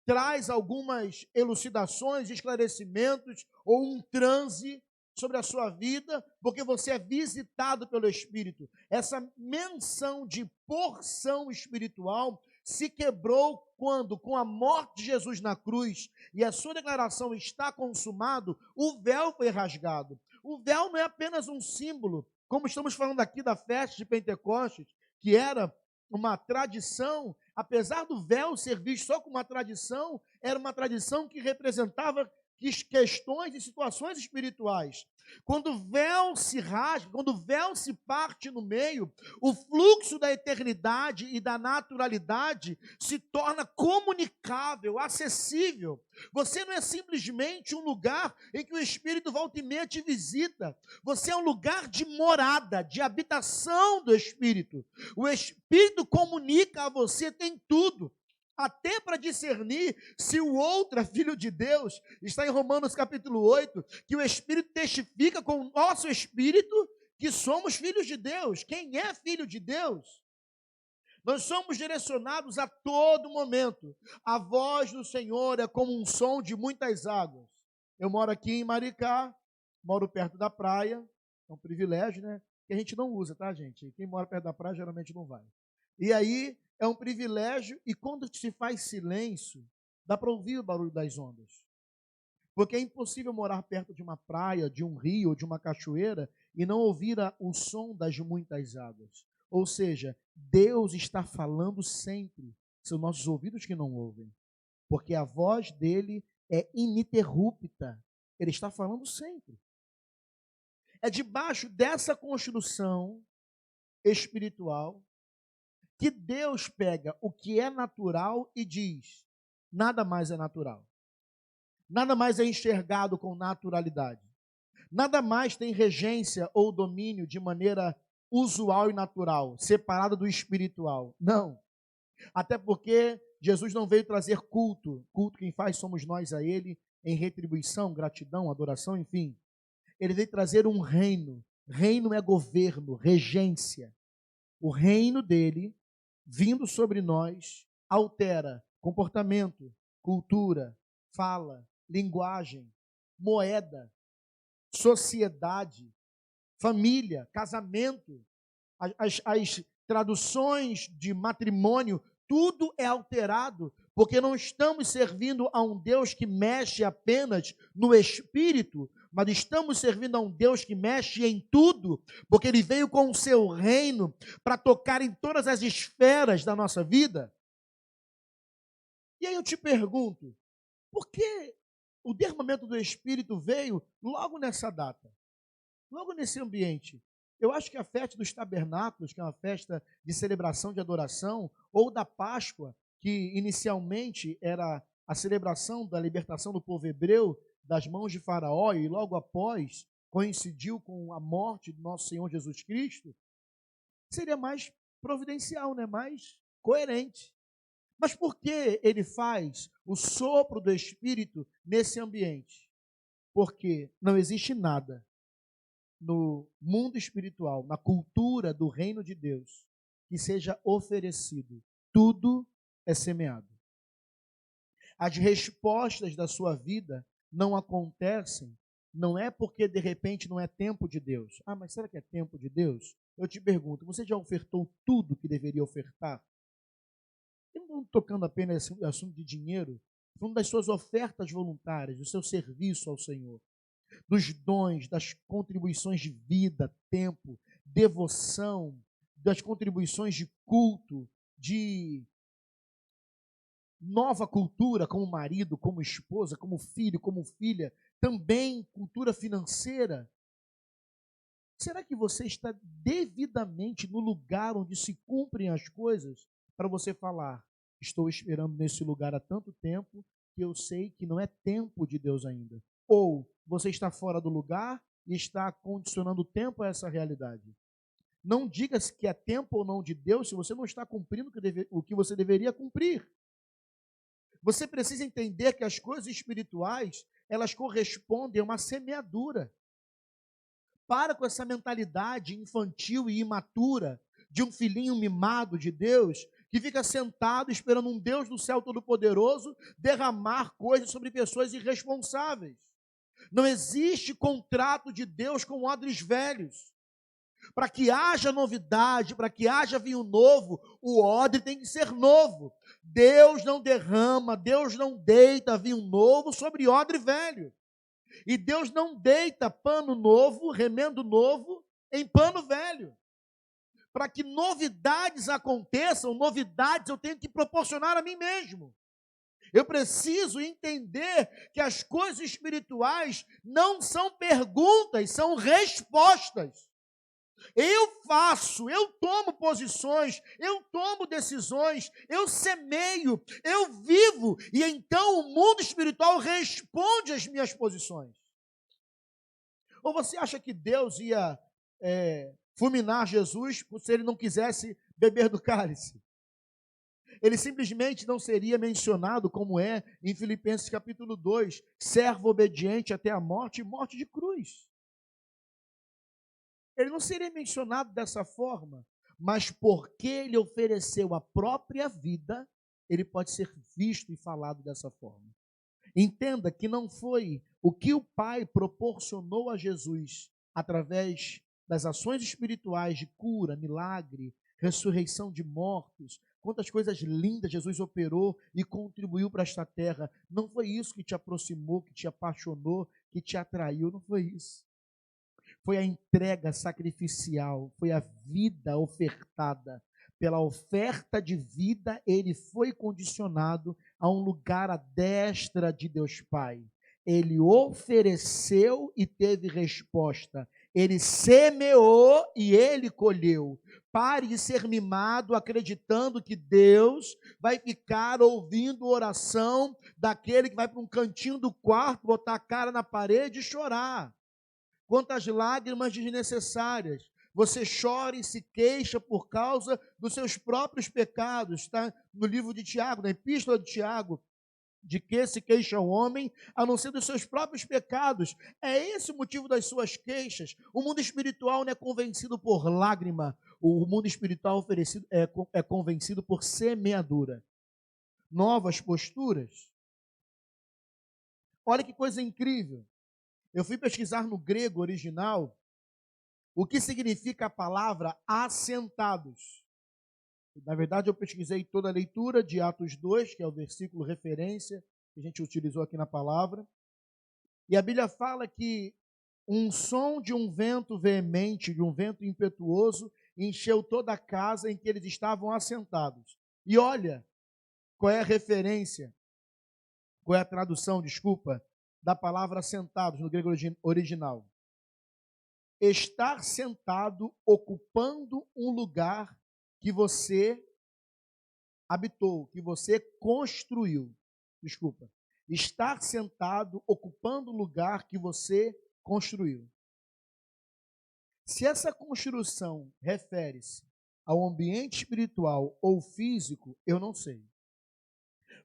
traz algumas elucidações, esclarecimentos, ou um transe sobre a sua vida, porque você é visitado pelo Espírito. Essa menção de porção espiritual se quebrou quando, com a morte de Jesus na cruz, e a sua declaração está consumado, o véu foi rasgado. O véu não é apenas um símbolo, como estamos falando aqui da festa de Pentecostes, que era uma tradição, apesar do véu ser visto só como uma tradição, era uma tradição que representava questões e situações espirituais. Quando o véu se rasga, quando o véu se parte no meio, o fluxo da eternidade e da naturalidade se torna comunicável, acessível. Você não é simplesmente um lugar em que o Espírito volta e meia te visita. Você é um lugar de morada, de habitação do Espírito. O Espírito comunica a você, tem tudo. Até para discernir se o outro é filho de Deus. Está em Romanos capítulo 8, que o Espírito testifica com o nosso Espírito que somos filhos de Deus. Quem é filho de Deus? Nós somos direcionados a todo momento. A voz do Senhor é como um som de muitas águas. Eu moro aqui em Maricá, moro perto da praia, é um privilégio, né? Que a gente não usa, tá, gente? Quem mora perto da praia geralmente não vai. E aí é um privilégio, e quando se faz silêncio, dá para ouvir o barulho das ondas. Porque é impossível morar perto de uma praia, de um rio ou de uma cachoeira e não ouvir o som das muitas águas. Ou seja, Deus está falando sempre. São nossos ouvidos que não ouvem. Porque a voz dele é ininterrupta. Ele está falando sempre. É debaixo dessa construção espiritual que Deus pega o que é natural e diz: nada mais é natural. Nada mais é enxergado com naturalidade. Nada mais tem regência ou domínio de maneira usual e natural, separada do espiritual. Não. Até porque Jesus não veio trazer culto. Culto quem faz somos nós a Ele, em retribuição, gratidão, adoração, enfim. Ele veio trazer um reino. Reino é governo, regência. O reino dele, vindo sobre nós, altera comportamento, cultura, fala, linguagem, moeda, sociedade, família, casamento, as traduções de matrimônio, tudo é alterado, porque não estamos servindo a um Deus que mexe apenas no espírito, mas estamos servindo a um Deus que mexe em tudo, porque Ele veio com o seu reino para tocar em todas as esferas da nossa vida. E aí eu te pergunto, por que o derramamento do Espírito veio logo nessa data? Logo nesse ambiente? Eu acho que a festa dos tabernáculos, que é uma festa de celebração de adoração, ou da Páscoa, que inicialmente era a celebração da libertação do povo hebreu das mãos de Faraó, e logo após coincidiu com a morte do nosso Senhor Jesus Cristo, seria mais providencial, né? Mais coerente. Mas por que ele faz o sopro do Espírito nesse ambiente? Porque não existe nada no mundo espiritual, na cultura do reino de Deus, que seja oferecido. Tudo é semeado. As respostas da sua vida não acontecem, não é porque de repente não é tempo de Deus. Ah, mas será que é tempo de Deus? Eu te pergunto, você já ofertou tudo que deveria ofertar? Eu não estou tocando apenas no assunto de dinheiro, falando das suas ofertas voluntárias, do seu serviço ao Senhor, dos dons, das contribuições de vida, tempo, devoção, das contribuições de culto, de nova cultura, como marido, como esposa, como filho, como filha, também cultura financeira. Será que você está devidamente no lugar onde se cumprem as coisas para você falar: estou esperando nesse lugar há tanto tempo que eu sei que não é tempo de Deus ainda? Ou você está fora do lugar e está condicionando o tempo a essa realidade? Não diga que é tempo ou não de Deus se você não está cumprindo o que você deveria cumprir. Você precisa entender que as coisas espirituais, elas correspondem a uma semeadura. Para com essa mentalidade infantil e imatura de um filhinho mimado de Deus, que fica sentado esperando um Deus do céu todo-poderoso derramar coisas sobre pessoas irresponsáveis. Não existe contrato de Deus com odres velhos. Para que haja novidade, para que haja vinho novo, o odre tem que ser novo. Deus não derrama, Deus não deita vinho novo sobre odre velho. E Deus não deita pano novo, remendo novo, em pano velho. Para que novidades aconteçam, novidades eu tenho que proporcionar a mim mesmo. Eu preciso entender que as coisas espirituais não são perguntas, são respostas. Eu faço, eu tomo posições, eu tomo decisões, eu semeio, eu vivo, e então o mundo espiritual responde às minhas posições. Ou você acha que Deus ia fulminar Jesus se ele não quisesse beber do cálice? Ele simplesmente não seria mencionado como é em Filipenses capítulo 2, servo obediente até a morte e morte de cruz. Ele não seria mencionado dessa forma, mas porque ele ofereceu a própria vida, ele pode ser visto e falado dessa forma. Entenda que não foi o que o Pai proporcionou a Jesus através das ações espirituais de cura, milagre, ressurreição de mortos, quantas coisas lindas Jesus operou e contribuiu para esta terra. Não foi isso que te aproximou, que te apaixonou, que te atraiu, não foi isso. Foi a entrega sacrificial, foi a vida ofertada. Pela oferta de vida, ele foi condicionado a um lugar à destra de Deus Pai. Ele ofereceu e teve resposta. Ele semeou e ele colheu. Pare de ser mimado acreditando que Deus vai ficar ouvindo oração daquele que vai para um cantinho do quarto, botar a cara na parede e chorar. Quantas lágrimas desnecessárias. Você chora e se queixa por causa dos seus próprios pecados. Está no livro de Tiago, na epístola de Tiago. De que se queixa o homem, a não ser dos seus próprios pecados. É esse o motivo das suas queixas. O mundo espiritual não é convencido por lágrima. O mundo espiritual é convencido por semeadura. Novas posturas. Olha que coisa incrível. Eu fui pesquisar no grego original o que significa a palavra assentados. Na verdade, eu pesquisei toda a leitura de Atos 2, que é o versículo referência que a gente utilizou aqui na palavra. E a Bíblia fala que um som de um vento veemente, de um vento impetuoso, encheu toda a casa em que eles estavam assentados. E olha, qual é a referência, qual é a tradução, desculpa, da palavra assentados no grego original. Estar sentado ocupando um lugar que você habitou, que você construiu. Desculpa. Estar sentado, ocupando o lugar que você construiu. Se essa construção refere-se ao ambiente espiritual ou físico, eu não sei.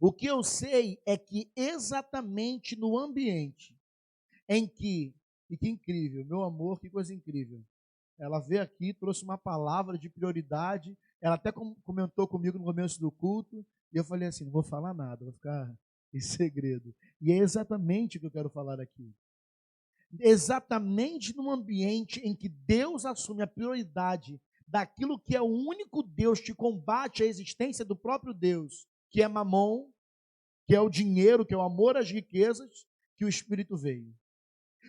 O que eu sei é que exatamente no ambiente em que, e que incrível, meu amor, que coisa incrível. Ela veio aqui, trouxe uma palavra de prioridade. Ela até comentou comigo no começo do culto. E eu falei assim, não vou falar nada, vou ficar em segredo. E é exatamente o que eu quero falar aqui. Exatamente no ambiente em que Deus assume a prioridade daquilo que é o único Deus que combate a existência do próprio Deus, que é Mamon, que é o dinheiro, que é o amor às riquezas, que o Espírito veio.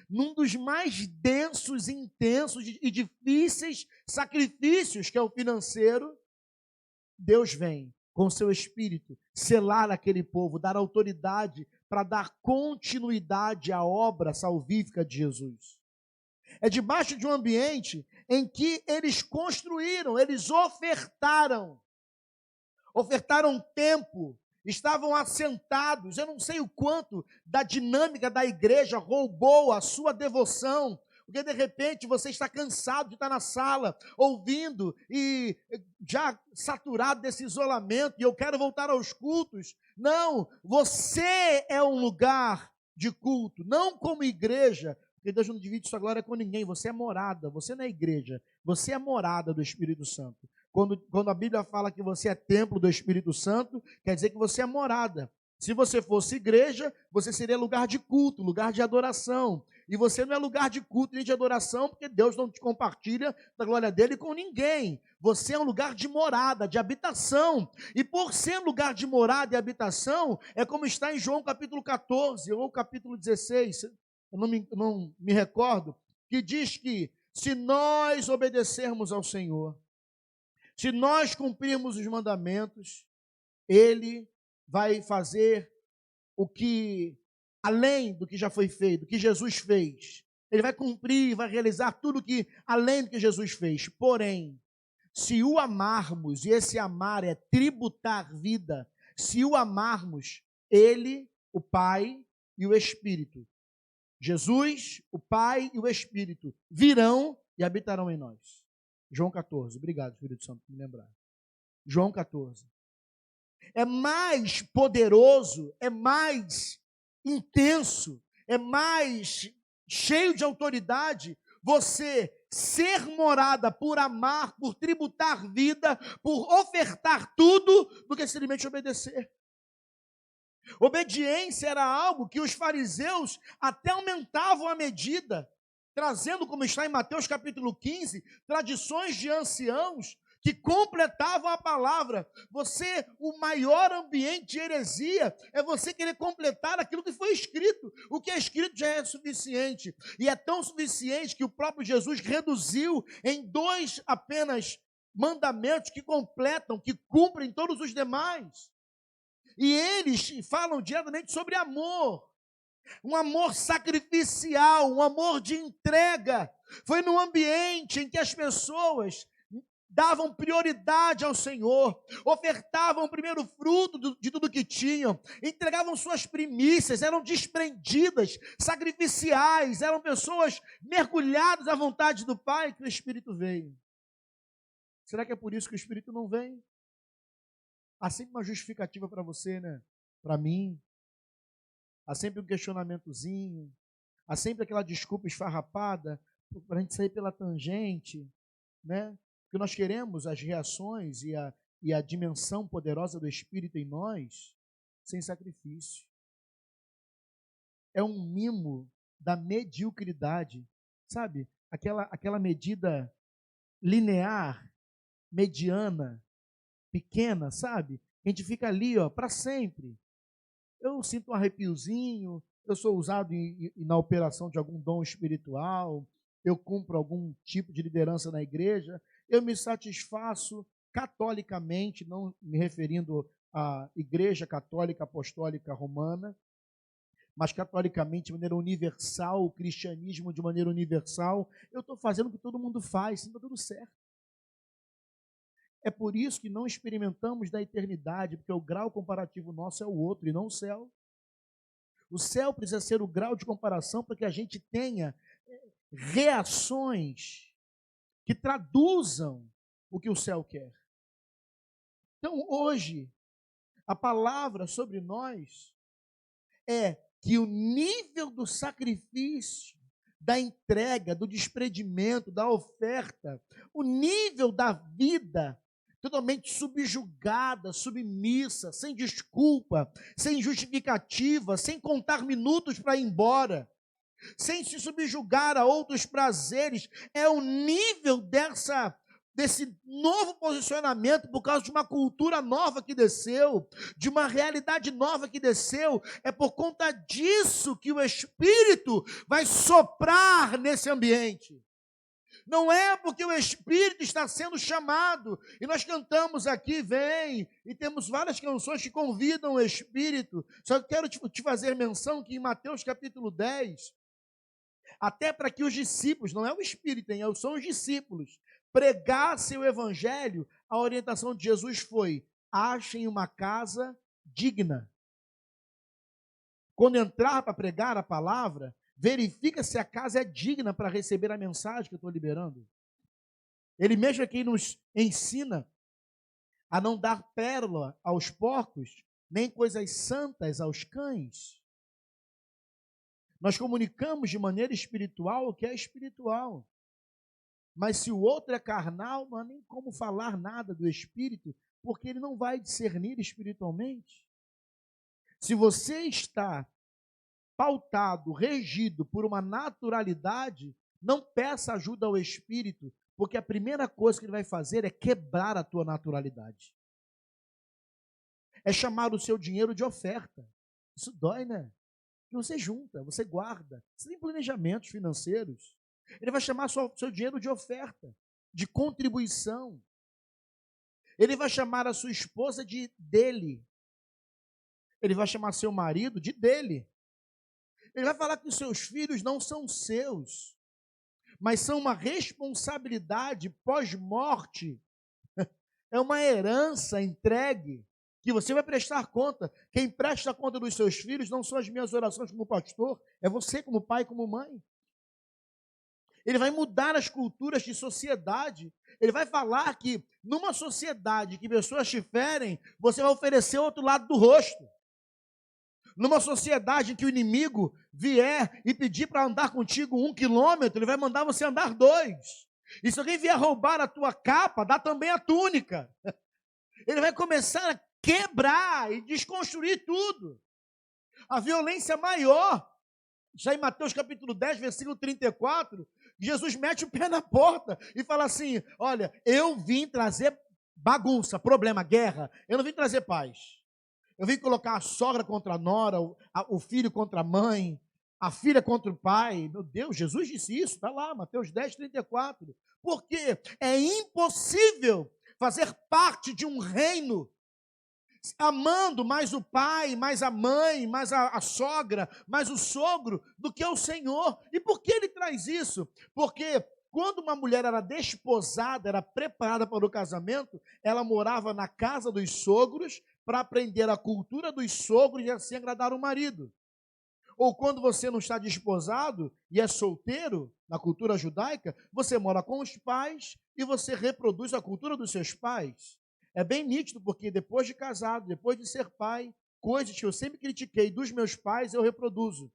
Num dos mais densos, intensos e difíceis sacrifícios, que é o financeiro, Deus vem com o seu Espírito selar aquele povo, dar autoridade para dar continuidade à obra salvífica de Jesus. É debaixo de um ambiente em que eles construíram, eles ofertaram tempo, estavam assentados. Eu não sei o quanto da dinâmica da igreja roubou a sua devoção, porque de repente você está cansado de estar na sala, ouvindo e já saturado desse isolamento, e eu quero voltar aos cultos. Não, você é um lugar de culto, não como igreja, porque Deus não divide sua glória com ninguém. Você é morada, você não é igreja, você é morada do Espírito Santo. Quando a Bíblia fala que você é templo do Espírito Santo, quer dizer que você é morada. Se você fosse igreja, você seria lugar de culto, lugar de adoração. E você não é lugar de culto nem de adoração, porque Deus não te compartilha da glória dele com ninguém. Você é um lugar de morada, de habitação. E por ser lugar de morada e habitação, é como está em João capítulo 14 ou capítulo 16, eu não me recordo, que diz que se nós obedecermos ao Senhor, se nós cumprirmos os mandamentos, Ele vai fazer o que, além do que já foi feito, do que Jesus fez. Ele vai cumprir, vai realizar tudo que, além do que Jesus fez. Porém, se o amarmos, e esse amar é tributar vida, se o amarmos, Ele, o Pai e o Espírito, Jesus, o Pai e o Espírito, virão e habitarão em nós. João 14, obrigado, Espírito Santo, por me lembrar. João 14. É mais poderoso, é mais intenso, é mais cheio de autoridade você ser morada por amar, por tributar vida, por ofertar tudo, do que simplesmente obedecer. Obediência era algo que os fariseus até aumentavam a medida, trazendo, como está em Mateus capítulo 15, tradições de anciãos que completavam a palavra. O maior ambiente de heresia é você querer completar aquilo que foi escrito. O que é escrito já é suficiente. E é tão suficiente que o próprio Jesus reduziu em 2 apenas mandamentos que completam, que cumprem todos os demais. E eles falam diretamente sobre amor. Um amor sacrificial, um amor de entrega. Foi num ambiente em que as pessoas davam prioridade ao Senhor, ofertavam o primeiro fruto de tudo que tinham, entregavam suas primícias, eram desprendidas, sacrificiais, eram pessoas mergulhadas à vontade do Pai, que o Espírito veio. Será que é por isso que o Espírito não vem? Há sempre uma justificativa para você, né? Para mim. Há sempre um questionamentozinho, há sempre aquela desculpa esfarrapada para a gente sair pela tangente, né? Porque nós queremos as reações e a dimensão poderosa do Espírito em nós sem sacrifício. É um mimo da mediocridade, sabe? Aquela medida linear, mediana, pequena, sabe? A gente fica ali, ó, para sempre. Eu sinto um arrepiozinho, eu sou usado na operação de algum dom espiritual, eu cumpro algum tipo de liderança na igreja, eu me satisfaço catolicamente, não me referindo à Igreja Católica Apostólica Romana, mas catolicamente de maneira universal, o cristianismo de maneira universal, eu estou fazendo o que todo mundo faz, está tudo certo. É por isso que não experimentamos da eternidade, porque o grau comparativo nosso é o outro e não o céu. O céu precisa ser o grau de comparação para que a gente tenha reações que traduzam o que o céu quer. Então, hoje, a palavra sobre nós é que o nível do sacrifício, da entrega, do desprendimento, da oferta, o nível da vida totalmente subjugada, submissa, sem desculpa, sem justificativa, sem contar minutos para ir embora, sem se subjugar a outros prazeres, é o nível desse novo posicionamento por causa de uma cultura nova que desceu, de uma realidade nova que desceu. É por conta disso que o Espírito vai soprar nesse ambiente. Não é porque o Espírito está sendo chamado, e nós cantamos aqui, vem, e temos várias canções que convidam o Espírito, só que quero te fazer menção que em Mateus capítulo 10, até para que os discípulos, não é o Espírito, são os discípulos, pregassem o Evangelho, a orientação de Jesus foi, achem uma casa digna. Quando entrar para pregar a palavra, verifica se a casa é digna para receber a mensagem que eu estou liberando. Ele mesmo aqui nos ensina a não dar pérola aos porcos, nem coisas santas aos cães. Nós comunicamos de maneira espiritual o que é espiritual. Mas se o outro é carnal, não há nem como falar nada do Espírito, porque ele não vai discernir espiritualmente. Se você está pautado, regido por uma naturalidade, não peça ajuda ao Espírito, porque a primeira coisa que ele vai fazer é quebrar a tua naturalidade. É chamar o seu dinheiro de oferta. Isso dói, né? Que você junta, você guarda, você tem planejamentos financeiros. Ele vai chamar seu dinheiro de oferta, de contribuição. Ele vai chamar a sua esposa de dele. Ele vai chamar seu marido de dele. Ele vai falar que os seus filhos não são seus, mas são uma responsabilidade pós-morte. É uma herança entregue que você vai prestar conta. Quem presta conta dos seus filhos não são as minhas orações como pastor, é você como pai, como mãe. Ele vai mudar as culturas de sociedade. Ele vai falar que numa sociedade que pessoas te ferem, você vai oferecer outro lado do rosto. Numa sociedade em que o inimigo vier e pedir para andar contigo 1 quilômetro, ele vai mandar você andar 2. E se alguém vier roubar a tua capa, dá também a túnica. Ele vai começar a quebrar e desconstruir tudo. A violência maior, já em Mateus capítulo 10, versículo 34, Jesus mete o pé na porta e fala assim, olha, eu vim trazer bagunça, problema, guerra, eu não vim trazer paz. Eu vim colocar a sogra contra a nora, o filho contra a mãe, a filha contra o pai. Meu Deus, Jesus disse isso, está lá, Mateus 10, 34. Porque é impossível fazer parte de um reino amando mais o pai, mais a mãe, mais a sogra, mais o sogro, do que o Senhor. E por que ele traz isso? Porque quando uma mulher era desposada, era preparada para o casamento, ela morava na casa dos sogros para aprender a cultura dos sogros e assim agradar o marido. Ou quando você não está desposado e é solteiro, na cultura judaica, você mora com os pais e você reproduz a cultura dos seus pais. É bem nítido, porque depois de casado, depois de ser pai, coisas que eu sempre critiquei dos meus pais, eu reproduzo.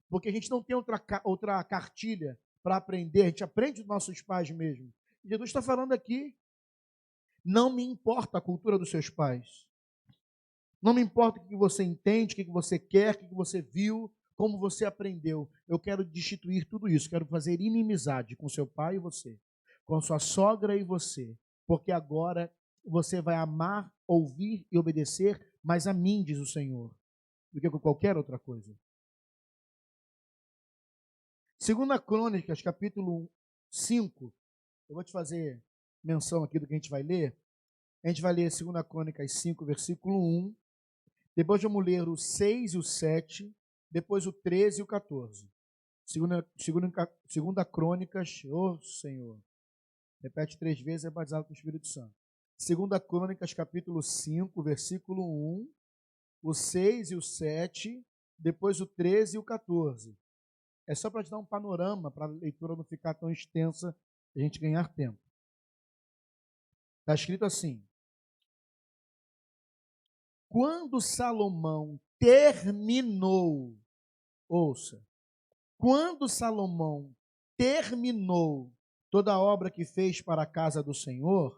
Porque a gente não tem outra cartilha para aprender, a gente aprende dos nossos pais mesmo. Jesus está falando aqui, não me importa a cultura dos seus pais. Não me importa o que você entende, o que você quer, o que você viu, como você aprendeu. Eu quero destituir tudo isso. Quero fazer inimizade com seu pai e você, com sua sogra e você. Porque agora você vai amar, ouvir e obedecer mais a mim, diz o Senhor, do que com qualquer outra coisa. 2 Crônicas, capítulo 5. Eu vou te fazer menção aqui do que a gente vai ler. A gente vai ler 2 Crônicas 5, versículo 1. Depois vamos ler o 6 e o 7, depois o 13 e o 14. Segunda Crônicas, Senhor, repete 3 vezes, é batizado com o Espírito Santo. 2 Crônicas, capítulo 5, versículo 1, o 6 e o 7, depois o 13 e o 14. É só para te dar um panorama, para a leitura não ficar tão extensa, a gente ganhar tempo. Está escrito assim: quando Salomão terminou, ouça, quando Salomão terminou toda a obra que fez para a casa do Senhor,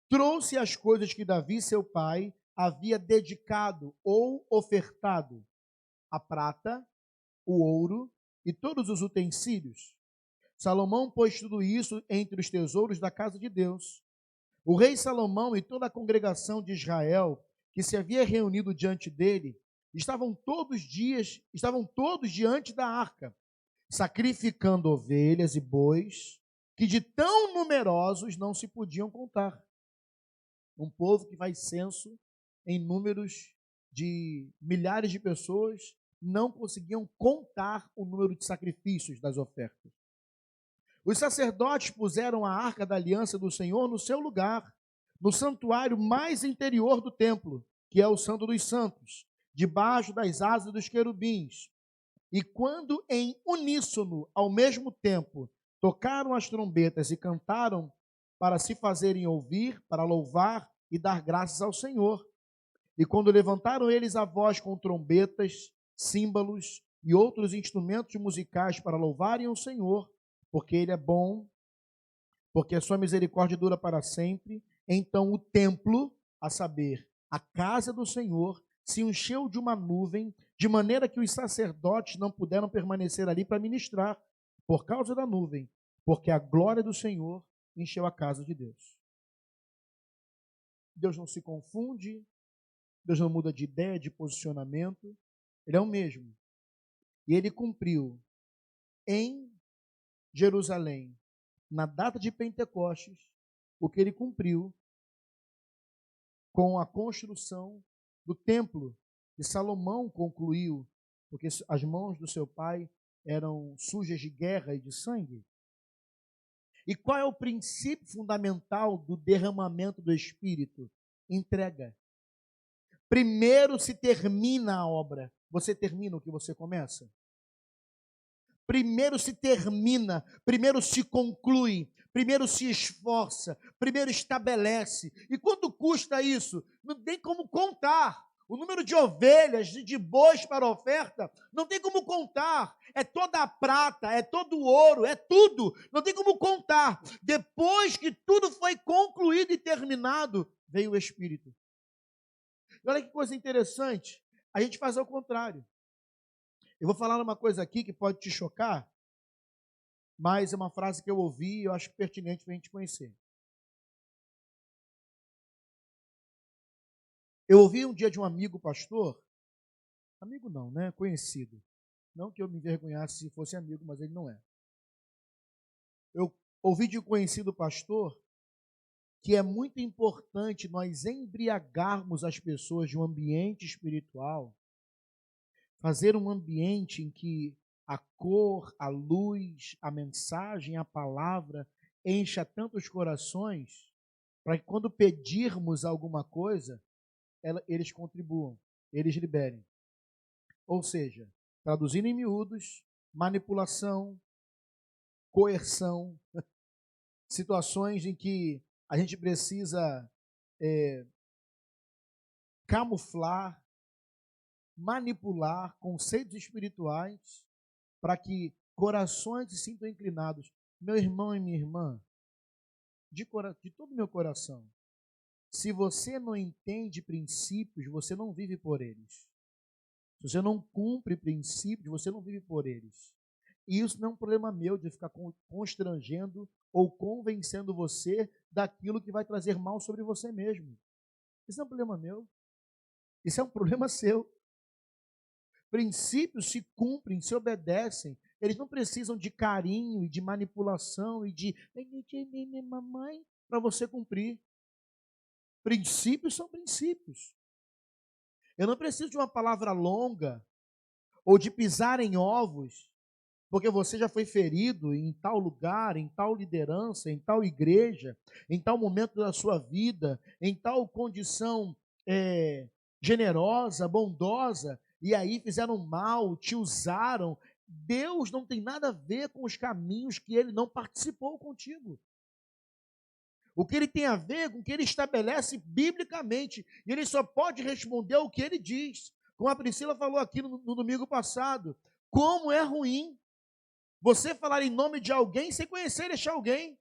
trouxe as coisas que Davi, seu pai, havia dedicado ou ofertado, a prata, o ouro e todos os utensílios. Salomão pôs tudo isso entre os tesouros da casa de Deus. O rei Salomão e toda a congregação de Israel que se havia reunido diante dele, estavam todos diante da arca, sacrificando ovelhas e bois, que de tão numerosos não se podiam contar. Um povo que faz censo em números de milhares de pessoas, não conseguiam contar o número de sacrifícios das ofertas. Os sacerdotes puseram a arca da aliança do Senhor no seu lugar, no santuário mais interior do templo, que é o Santo dos Santos, debaixo das asas dos querubins. E quando em uníssono, ao mesmo tempo, tocaram as trombetas e cantaram para se fazerem ouvir, para louvar e dar graças ao Senhor. E quando levantaram eles a voz com trombetas, símbolos e outros instrumentos musicais para louvarem o Senhor, porque Ele é bom, porque a sua misericórdia dura para sempre, então o templo, a saber, a casa do Senhor, se encheu de uma nuvem, de maneira que os sacerdotes não puderam permanecer ali para ministrar, por causa da nuvem, porque a glória do Senhor encheu a casa de Deus. Deus não se confunde, Deus não muda de ideia, de posicionamento, Ele é o mesmo. E Ele cumpriu em Jerusalém, na data de Pentecostes, o que Ele cumpriu com a construção do templo que Salomão concluiu, porque as mãos do seu pai eram sujas de guerra e de sangue. E qual é o princípio fundamental do derramamento do Espírito? Entrega. Primeiro se termina a obra. Você termina o que você começa? Primeiro se termina, primeiro se conclui, primeiro se esforça, primeiro estabelece. E quanto custa isso? Não tem como contar. O número de ovelhas, de bois para a oferta, não tem como contar. É toda a prata, é todo o ouro, é tudo. Não tem como contar. Depois que tudo foi concluído e terminado, veio o Espírito. E olha que coisa interessante. A gente faz ao contrário. Eu vou falar uma coisa aqui que pode te chocar, mas é uma frase que eu ouvi e eu acho pertinente para a gente conhecer. Eu ouvi um dia de um amigo pastor, amigo não, né? Conhecido. Não que eu me envergonhasse se fosse amigo, mas ele não é. Eu ouvi de um conhecido pastor que é muito importante nós embriagarmos as pessoas de um ambiente espiritual, fazer um ambiente em que a cor, a luz, a mensagem, a palavra encha tantos corações, para que quando pedirmos alguma coisa, eles contribuam, eles liberem. Ou seja, traduzindo em miúdos, manipulação, coerção, situações em que a gente precisa camuflar, manipular conceitos espirituais para que corações se sintam inclinados. Meu irmão e minha irmã, de todo o meu coração, se você não entende princípios, você não vive por eles. Se você não cumpre princípios, você não vive por eles. E isso não é um problema meu de ficar constrangendo ou convencendo você daquilo que vai trazer mal sobre você mesmo. Isso não é um problema meu. Isso é um problema seu. Princípios se cumprem, se obedecem. Eles não precisam de carinho e de manipulação e de mamãe para você cumprir. Princípios são princípios. Eu não preciso de uma palavra longa ou de pisar em ovos, porque você já foi ferido em tal lugar, em tal liderança, em tal igreja, em tal momento da sua vida, em tal condição generosa, bondosa, e aí fizeram mal, te usaram. Deus não tem nada a ver com os caminhos que ele não participou contigo. O que ele tem a ver com o que ele estabelece biblicamente. E ele só pode responder ao que ele diz. Como a Priscila falou aqui no domingo passado. Como é ruim você falar em nome de alguém sem conhecer este alguém.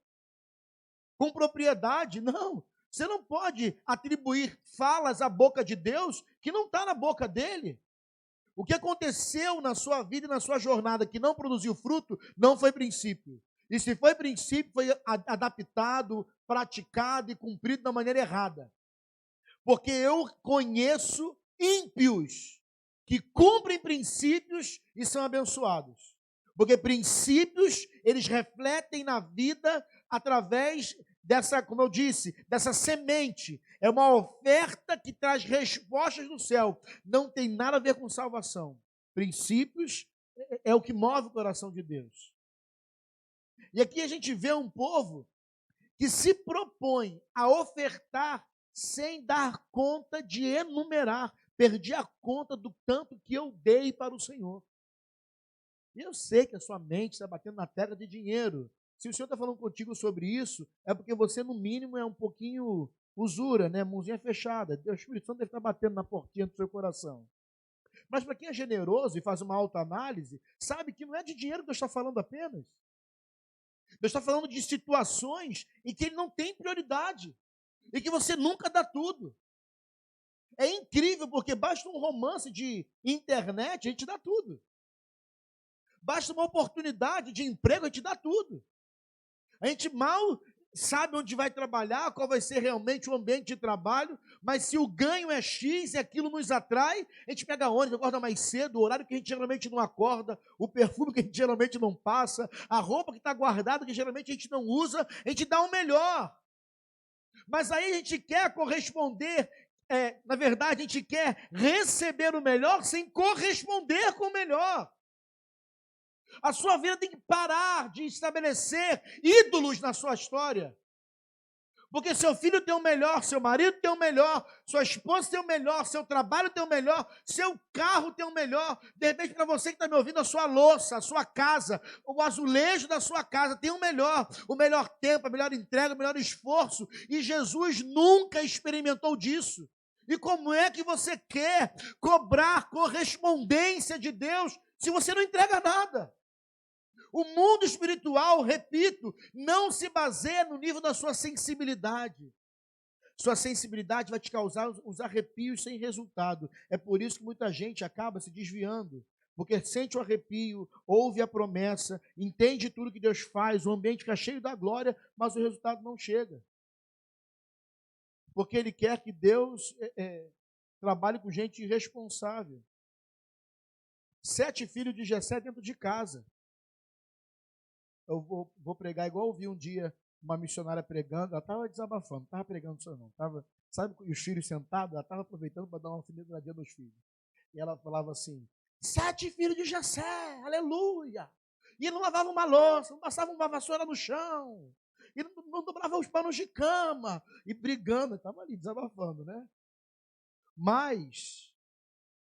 Com propriedade. Não. Você não pode atribuir falas à boca de Deus que não está na boca dele. O que aconteceu na sua vida e na sua jornada que não produziu fruto, não foi princípio. E se foi princípio, foi adaptado, praticado e cumprido da maneira errada. Porque eu conheço ímpios que cumprem princípios e são abençoados. Porque princípios, eles refletem na vida através dessa, como eu disse, dessa semente. É uma oferta que traz respostas do céu. Não tem nada a ver com salvação. Princípios é o que move o coração de Deus. E aqui a gente vê um povo que se propõe a ofertar sem dar conta de enumerar. Perdi a conta do tanto que eu dei para o Senhor. E eu sei que a sua mente está batendo na tecla de dinheiro. Se o Senhor está falando contigo sobre isso, é porque você, no mínimo, é um pouquinho usura, né? Mãozinha fechada. O Espírito Santo deve estar batendo na portinha do seu coração. Mas para quem é generoso e faz uma autoanálise, sabe que não é de dinheiro que Deus está falando apenas. Deus está falando de situações em que ele não tem prioridade. E que você nunca dá tudo. É incrível, porque basta um romance de internet, a gente dá tudo. Basta uma oportunidade de emprego, a gente dá tudo. A gente mal sabe onde vai trabalhar, qual vai ser realmente o ambiente de trabalho, mas se o ganho é X e aquilo nos atrai, a gente pega ônibus, acorda mais cedo, o horário que a gente geralmente não acorda, o perfume que a gente geralmente não passa, a roupa que está guardada que geralmente a gente não usa, a gente dá o melhor. Mas aí a gente quer corresponder, na verdade a gente quer receber o melhor sem corresponder com o melhor. A sua vida tem que parar de estabelecer ídolos na sua história. Porque seu filho tem o melhor, seu marido tem o melhor, sua esposa tem o melhor, seu trabalho tem o melhor, seu carro tem o melhor. De repente, para você que está me ouvindo, a sua louça, a sua casa, o azulejo da sua casa tem o melhor tempo, a melhor entrega, o melhor esforço. E Jesus nunca experimentou disso. E como é que você quer cobrar correspondência de Deus se você não entrega nada? O mundo espiritual, repito, não se baseia no nível da sua sensibilidade. Sua sensibilidade vai te causar uns arrepios sem resultado. É por isso que muita gente acaba se desviando. Porque sente o arrepio, ouve a promessa, entende tudo que Deus faz, o ambiente fica cheio da glória, mas o resultado não chega. Porque Ele quer que Deus trabalhe com gente irresponsável. 7 filhos de Jessé dentro de casa. Eu vou pregar igual eu vi um dia uma missionária pregando, ela estava desabafando, não estava pregando só não. Tava, sabe, e os filhos sentados, ela estava aproveitando para dar uma alfinetada dos filhos. E ela falava assim, 7 filhos de Jessé, aleluia! E não lavava uma louça, não passava uma vassoura no chão, e não dobrava os panos de cama, e brigando, estava ali desabafando, né? Mas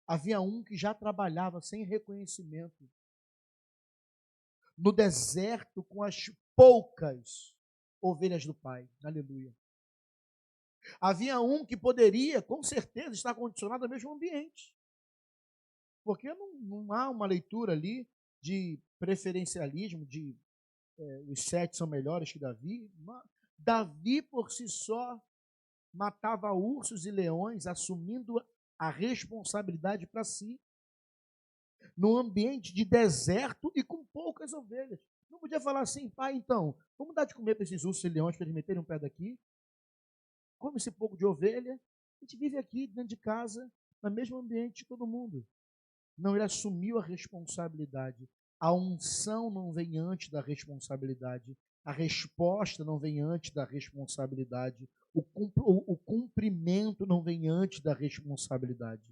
havia um que já trabalhava sem reconhecimento no deserto com as poucas ovelhas do pai. Aleluia. Havia um que poderia, com certeza, estar condicionado ao mesmo ambiente. Porque não há uma leitura ali de preferencialismo, de os 7 são melhores que Davi. Davi, por si só, matava ursos e leões, assumindo a responsabilidade para si, num ambiente de deserto e com poucas ovelhas. Não podia falar assim, pai, então, vamos dar de comer para esses ursos e leões para eles meterem um pé daqui? Come esse pouco de ovelha, a gente vive aqui dentro de casa, no mesmo ambiente de todo mundo. Não, ele assumiu a responsabilidade. A unção não vem antes da responsabilidade. A resposta não vem antes da responsabilidade. O cumprimento não vem antes da responsabilidade.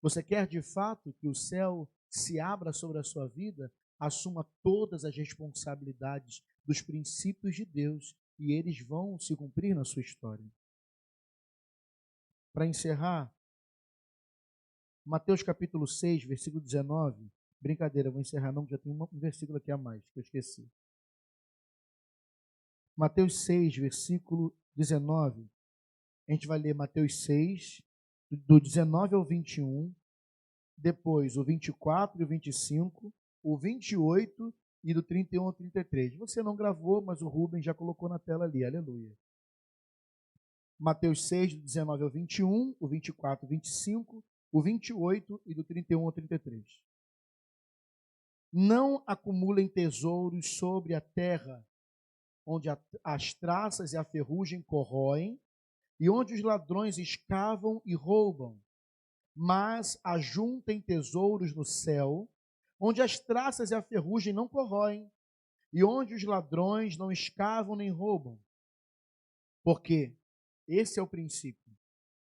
Você quer de fato que o céu se abra sobre a sua vida? Assuma todas as responsabilidades dos princípios de Deus e eles vão se cumprir na sua história. Para encerrar, Mateus capítulo 6, versículo 19. Brincadeira, vou encerrar não, já tem um versículo aqui a mais, que eu esqueci. Mateus 6, versículo 19. A gente vai ler Mateus 6, do 19 ao 21, depois o 24 e o 25, o 28 e do 31 ao 33. Você não gravou, mas o Rubem já colocou na tela ali, aleluia. Mateus 6, do 19 ao 21, o 24 e 25, o 28 e do 31 ao 33. Não acumulem tesouros sobre a terra, onde as traças e a ferrugem corroem, e onde os ladrões escavam e roubam. Mas ajuntem tesouros no céu, onde as traças e a ferrugem não corroem, e onde os ladrões não escavam nem roubam. Porque esse é o princípio.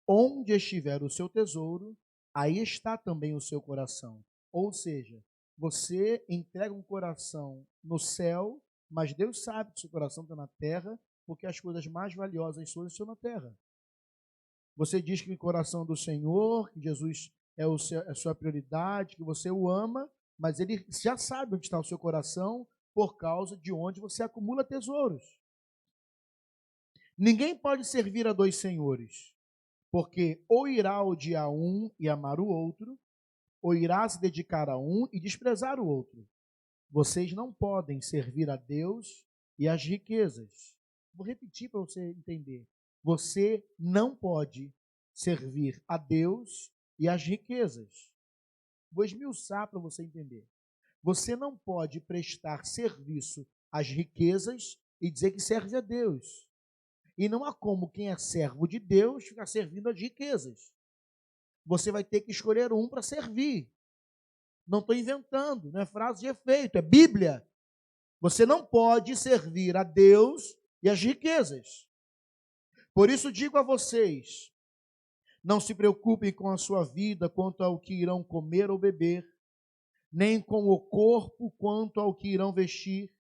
Onde estiver o seu tesouro, aí está também o seu coração. Ou seja, você entrega um coração no céu, mas Deus sabe que o seu coração está na terra, porque as coisas mais valiosas suas estão na terra. Você diz que o coração do Senhor, que Jesus é a sua prioridade, que você o ama, mas ele já sabe onde está o seu coração por causa de onde você acumula tesouros. Ninguém pode servir a 2 senhores, porque ou irá odiar um e amar o outro, ou irá se dedicar a um e desprezar o outro. Vocês não podem servir a Deus e às riquezas. Vou repetir para você entender. Você não pode servir a Deus e às riquezas. Vou esmiuçar para você entender. Você não pode prestar serviço às riquezas e dizer que serve a Deus. E não há como quem é servo de Deus ficar servindo às riquezas. Você vai ter que escolher um para servir. Não estou inventando, não é frase de efeito, é Bíblia. Você não pode servir a Deus e às riquezas. Por isso digo a vocês, não se preocupem com a sua vida quanto ao que irão comer ou beber, nem com o corpo quanto ao que irão vestir.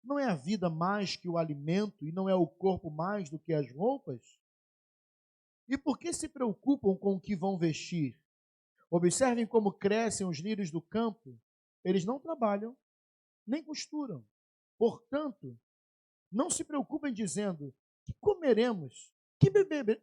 Não é a vida mais que o alimento e não é o corpo mais do que as roupas? E por que se preocupam com o que vão vestir? Observem como crescem os lírios do campo. Eles não trabalham, nem costuram. Portanto, não se preocupem dizendo, que comeremos, que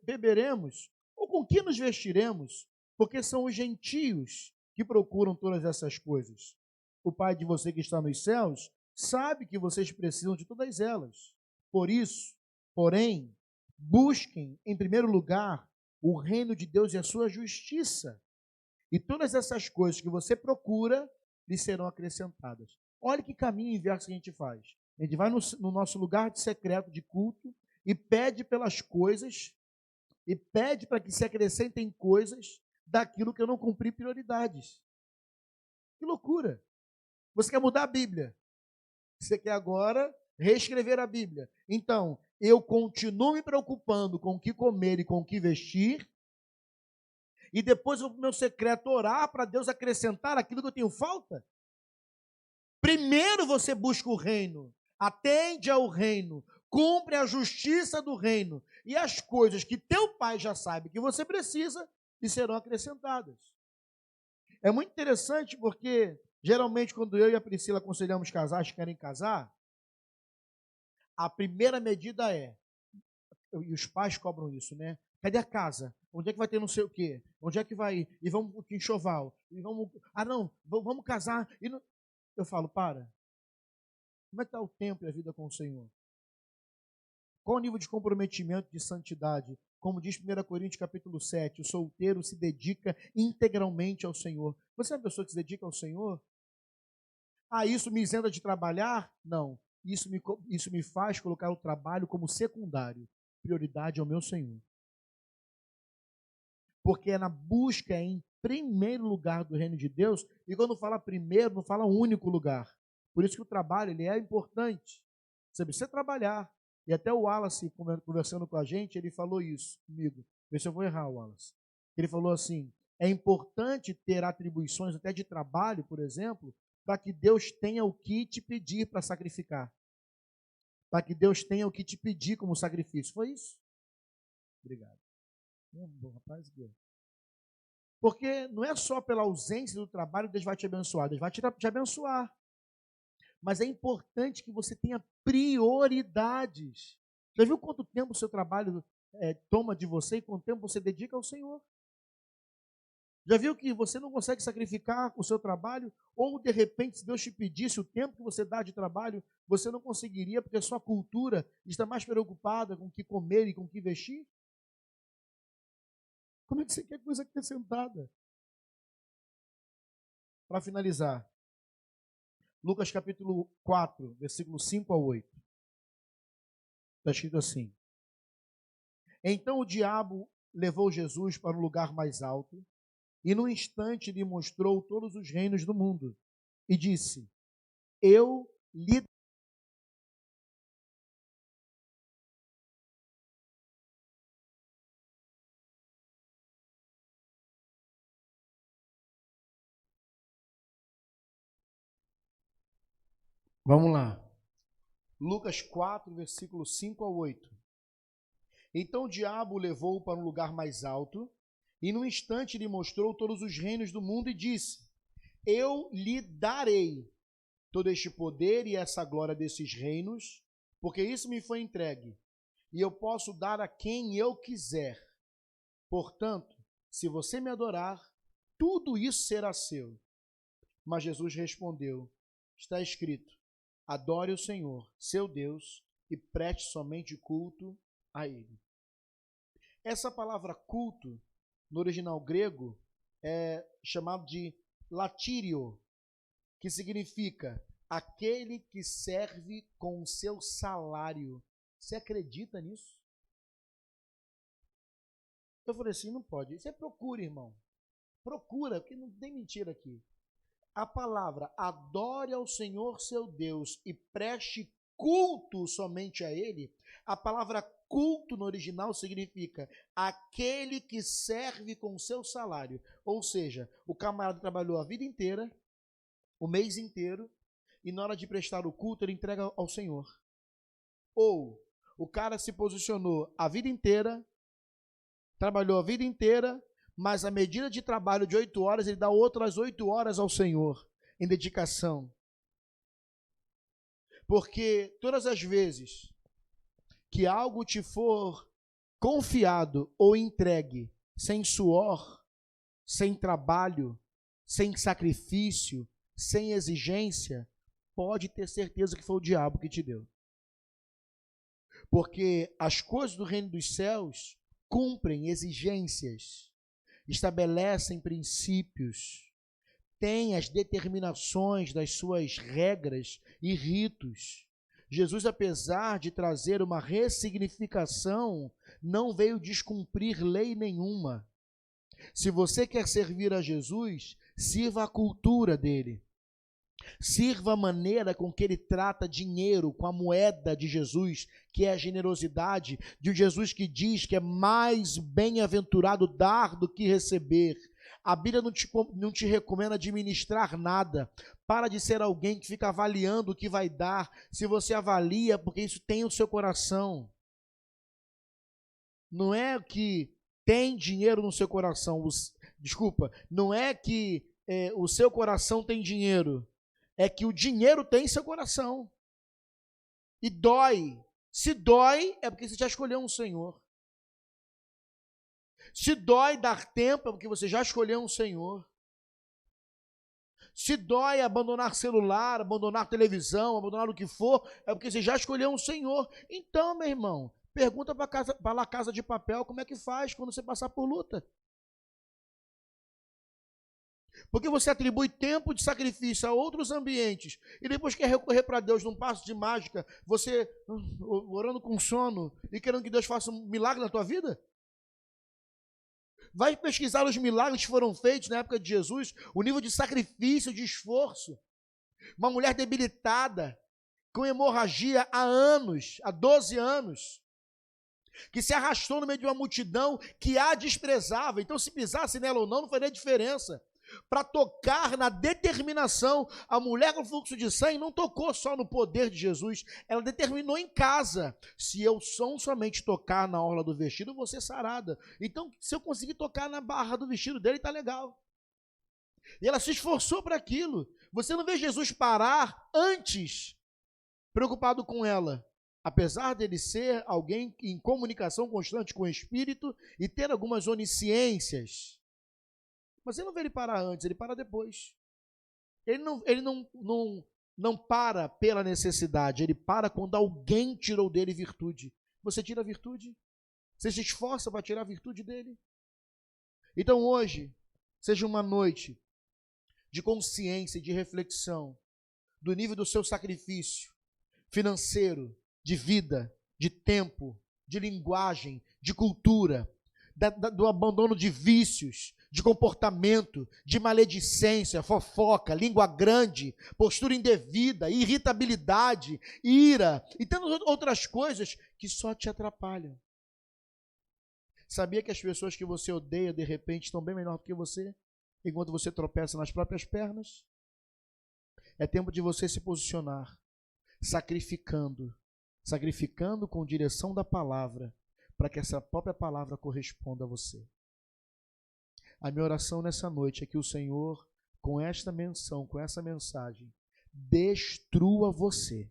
beberemos, ou com que nos vestiremos, porque são os gentios que procuram todas essas coisas. O Pai de você que está nos céus sabe que vocês precisam de todas elas. Por isso, porém, busquem em primeiro lugar o reino de Deus e a sua justiça. E todas essas coisas que você procura lhe serão acrescentadas. Olha que caminho inverso que a gente faz. A gente vai no nosso lugar de secreto de culto e pede pelas coisas, e pede para que se acrescentem coisas daquilo que eu não cumpri prioridades. Que loucura! Você quer mudar a Bíblia. Você quer agora reescrever a Bíblia. Então, eu continuo me preocupando com o que comer e com o que vestir, e depois eu vou para o meu secreto orar para Deus acrescentar aquilo que eu tenho falta? Primeiro você busca o reino, atende ao reino, cumpre a justiça do reino, e as coisas que teu pai já sabe que você precisa, lhe serão acrescentadas. É muito interessante porque, geralmente, quando eu e a Priscila aconselhamos casais que querem casar, a primeira medida é, e os pais cobram isso, né? Cadê a casa? Onde é que vai ter não sei o quê? Onde é que vai? E vamos para o enxoval. E vamos, vamos casar. E não... Eu falo, para. Como é que está o tempo e a vida com o Senhor? Qual o nível de comprometimento, de santidade? Como diz 1 Coríntios capítulo 7, o solteiro se dedica integralmente ao Senhor. Você é uma pessoa que se dedica ao Senhor? Ah, isso me isenta de trabalhar? Não. Isso me faz colocar o trabalho como secundário. Prioridade ao meu Senhor. Porque é na busca em primeiro lugar do reino de Deus, e quando fala primeiro, não fala único lugar. Por isso que o trabalho ele é importante. Você precisa trabalhar. E até o Wallace, conversando com a gente, ele falou isso comigo. Vê se eu vou errar, Wallace. Ele falou assim, é importante ter atribuições até de trabalho, por exemplo, para que Deus tenha o que te pedir para sacrificar. Para que Deus tenha o que te pedir como sacrifício. Foi isso? Obrigado. Bom, rapaz, porque não é só pela ausência do trabalho que Deus vai te abençoar. Deus vai te abençoar. Mas é importante que você tenha prioridades. Já viu quanto tempo o seu trabalho toma de você e quanto tempo você dedica ao Senhor? Já viu que você não consegue sacrificar o seu trabalho? Ou, de repente, se Deus te pedisse o tempo que você dá de trabalho, você não conseguiria porque a sua cultura está mais preocupada com o que comer e com o que vestir? Como é que você quer coisa acrescentada? Para finalizar, Lucas capítulo 4, versículo 5 a 8. Está escrito assim. Então o diabo levou Jesus para um lugar mais alto e num instante lhe mostrou todos os reinos do mundo e disse, eu lhe Vamos lá. Lucas 4, versículo 5 a 8. Então o diabo o levou para um lugar mais alto, e num instante lhe mostrou todos os reinos do mundo e disse, eu lhe darei todo este poder e essa glória desses reinos, porque isso me foi entregue, e eu posso dar a quem eu quiser. Portanto, se você me adorar, tudo isso será seu. Mas Jesus respondeu, está escrito, adore o Senhor, seu Deus, e preste somente culto a Ele. Essa palavra culto, no original grego, é chamado de latírio, que significa aquele que serve com o seu salário. Você acredita nisso? Eu falei assim, não pode. Você procura, irmão. Procura, porque não tem mentira aqui. A palavra adore ao Senhor seu Deus e preste culto somente a Ele, a palavra culto no original significa aquele que serve com o seu salário. Ou seja, o camarada trabalhou a vida inteira, o mês inteiro, e na hora de prestar o culto ele entrega ao Senhor. Ou o cara se posicionou a vida inteira, trabalhou a vida inteira, mas a medida de trabalho de 8 horas, ele dá outras 8 horas ao Senhor, em dedicação. Porque todas as vezes que algo te for confiado ou entregue, sem suor, sem trabalho, sem sacrifício, sem exigência, pode ter certeza que foi o diabo que te deu. Porque as coisas do reino dos céus cumprem exigências, estabelecem princípios, têm as determinações das suas regras e ritos. Jesus, apesar de trazer uma ressignificação, não veio descumprir lei nenhuma. Se você quer servir a Jesus, sirva a cultura dele. Sirva a maneira com que ele trata dinheiro, com a moeda de Jesus, que é a generosidade, de um Jesus que diz que é mais bem-aventurado dar do que receber. A Bíblia não te recomenda administrar nada. Para de ser alguém que fica avaliando o que vai dar. Se você avalia, porque isso tem o seu coração. Não é que tem dinheiro no seu coração. Desculpa, não é que o seu coração tem dinheiro. É que o dinheiro tem seu coração. E dói. Se dói, é porque você já escolheu um Senhor. Se dói dar tempo, é porque você já escolheu um Senhor. Se dói abandonar celular, abandonar televisão, abandonar o que for, é porque você já escolheu um Senhor. Então, meu irmão, pergunta para lá Casa de Papel como é que faz quando você passar por luta. Porque você atribui tempo de sacrifício a outros ambientes e depois quer recorrer para Deus num passo de mágica, você orando com sono e querendo que Deus faça um milagre na tua vida? Vai pesquisar os milagres que foram feitos na época de Jesus, o nível de sacrifício, de esforço. Uma mulher debilitada, com hemorragia há anos, há 12 anos, que se arrastou no meio de uma multidão que a desprezava. Então, se pisasse nela ou não faria diferença. Para tocar na determinação, a mulher com fluxo de sangue não tocou só no poder de Jesus, ela determinou em casa: se eu somente tocar na orla do vestido, eu vou ser sarada. Então, se eu conseguir tocar na barra do vestido dele, tá legal. E ela se esforçou para aquilo. Você não vê Jesus parar antes, preocupado com ela. Apesar dele ser alguém em comunicação constante com o Espírito e ter algumas onisciências, mas você não vê ele parar antes, ele para depois. Ele não para pela necessidade, ele para quando alguém tirou dele virtude. Você tira a virtude? Você se esforça para tirar a virtude dele? Então hoje, seja uma noite de consciência e de reflexão do nível do seu sacrifício financeiro, de vida, de tempo, de linguagem, de cultura, do abandono de vícios, de comportamento, de maledicência, fofoca, língua grande, postura indevida, irritabilidade, ira e tantas outras coisas que só te atrapalham. Sabia que as pessoas que você odeia, de repente, estão bem melhor do que você, enquanto você tropeça nas próprias pernas? É tempo de você se posicionar, sacrificando com direção da palavra, para que essa própria palavra corresponda a você. A minha oração nessa noite é que o Senhor, com esta menção, com essa mensagem, destrua você,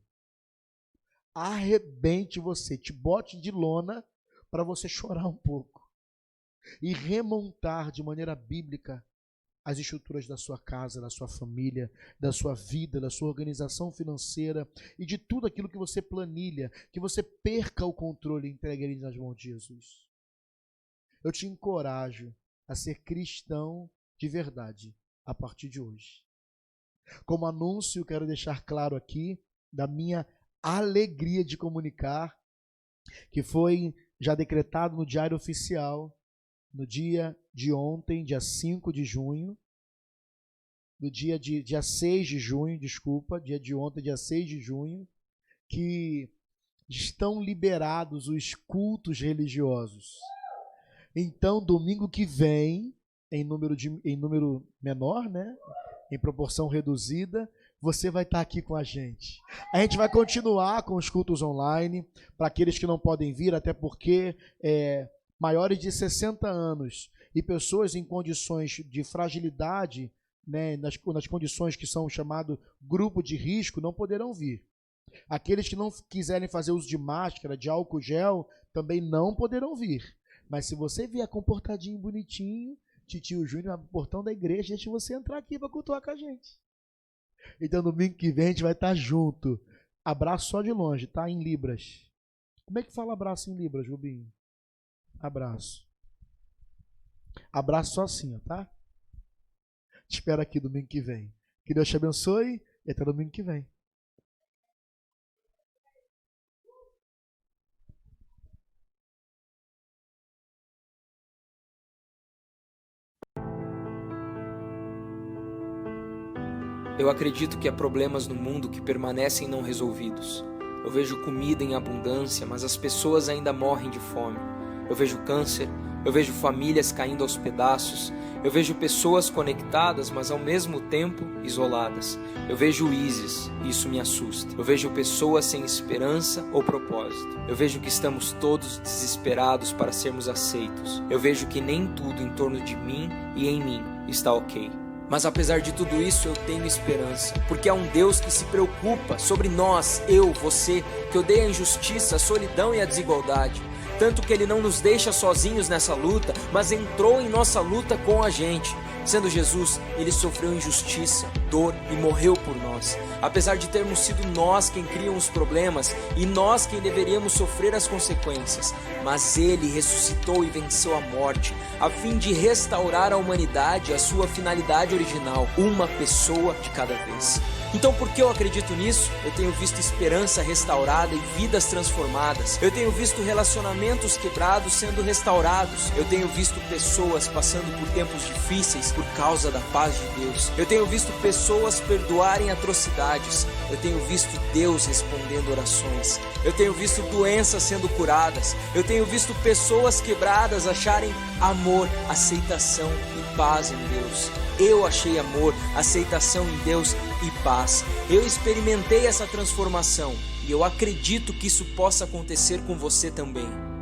arrebente você, te bote de lona para você chorar um pouco e remontar de maneira bíblica as estruturas da sua casa, da sua família, da sua vida, da sua organização financeira e de tudo aquilo que você planilha, que você perca o controle e entregue ele nas mãos de Jesus. Eu te encorajo a ser cristão de verdade a partir de hoje. Como anúncio, quero deixar claro aqui da minha alegria de comunicar que foi já decretado no Diário Oficial, no dia de ontem, dia 5 de junho, no dia 6 de junho, dia de ontem, dia 6 de junho, que estão liberados os cultos religiosos. Então, domingo que vem, em número menor, né? Em proporção reduzida, você vai estar aqui com a gente. A gente vai continuar com os cultos online, para aqueles que não podem vir, até porque maiores de 60 anos e pessoas em condições de fragilidade, né, nas condições que são chamado grupo de risco, não poderão vir. Aqueles que não quiserem fazer uso de máscara, de álcool gel, também não poderão vir. Mas se você vier comportadinho, bonitinho, titio Júnior, no portão da igreja, deixa você entrar aqui para cultuar com a gente. Então, domingo que vem, a gente vai estar junto. Abraço só de longe, tá? Em libras. Como é que fala abraço em libras, Rubinho? Abraço. Abraço só assim, ó, tá? Te espero aqui domingo que vem. Que Deus te abençoe e até domingo que vem. Eu acredito que há problemas no mundo que permanecem não resolvidos. Eu vejo comida em abundância, mas as pessoas ainda morrem de fome. Eu vejo câncer, eu vejo famílias caindo aos pedaços. Eu vejo pessoas conectadas, mas ao mesmo tempo isoladas. Eu vejo o ISIS e isso me assusta. Eu vejo pessoas sem esperança ou propósito. Eu vejo que estamos todos desesperados para sermos aceitos. Eu vejo que nem tudo em torno de mim e em mim está ok. Mas apesar de tudo isso, eu tenho esperança, porque há um Deus que se preocupa sobre nós, eu, você, que odeia a injustiça, a solidão e a desigualdade. Tanto que Ele não nos deixa sozinhos nessa luta, mas entrou em nossa luta com a gente. Sendo Jesus, Ele sofreu injustiça, dor e morreu por nós. Apesar de termos sido nós quem criam os problemas e nós quem deveríamos sofrer as consequências, mas Ele ressuscitou e venceu a morte, a fim de restaurar a humanidade à sua finalidade original, uma pessoa de cada vez. Então, por que eu acredito nisso? Eu tenho visto esperança restaurada e vidas transformadas. Eu tenho visto relacionamentos quebrados sendo restaurados. Eu tenho visto pessoas passando por tempos difíceis por causa da paz de Deus. Eu tenho visto pessoas perdoarem atrocidades. Eu tenho visto Deus respondendo orações. Eu tenho visto doenças sendo curadas. Eu tenho visto pessoas quebradas acharem amor, aceitação e paz em Deus. Eu achei amor, aceitação em Deus e paz. Eu experimentei essa transformação e eu acredito que isso possa acontecer com você também.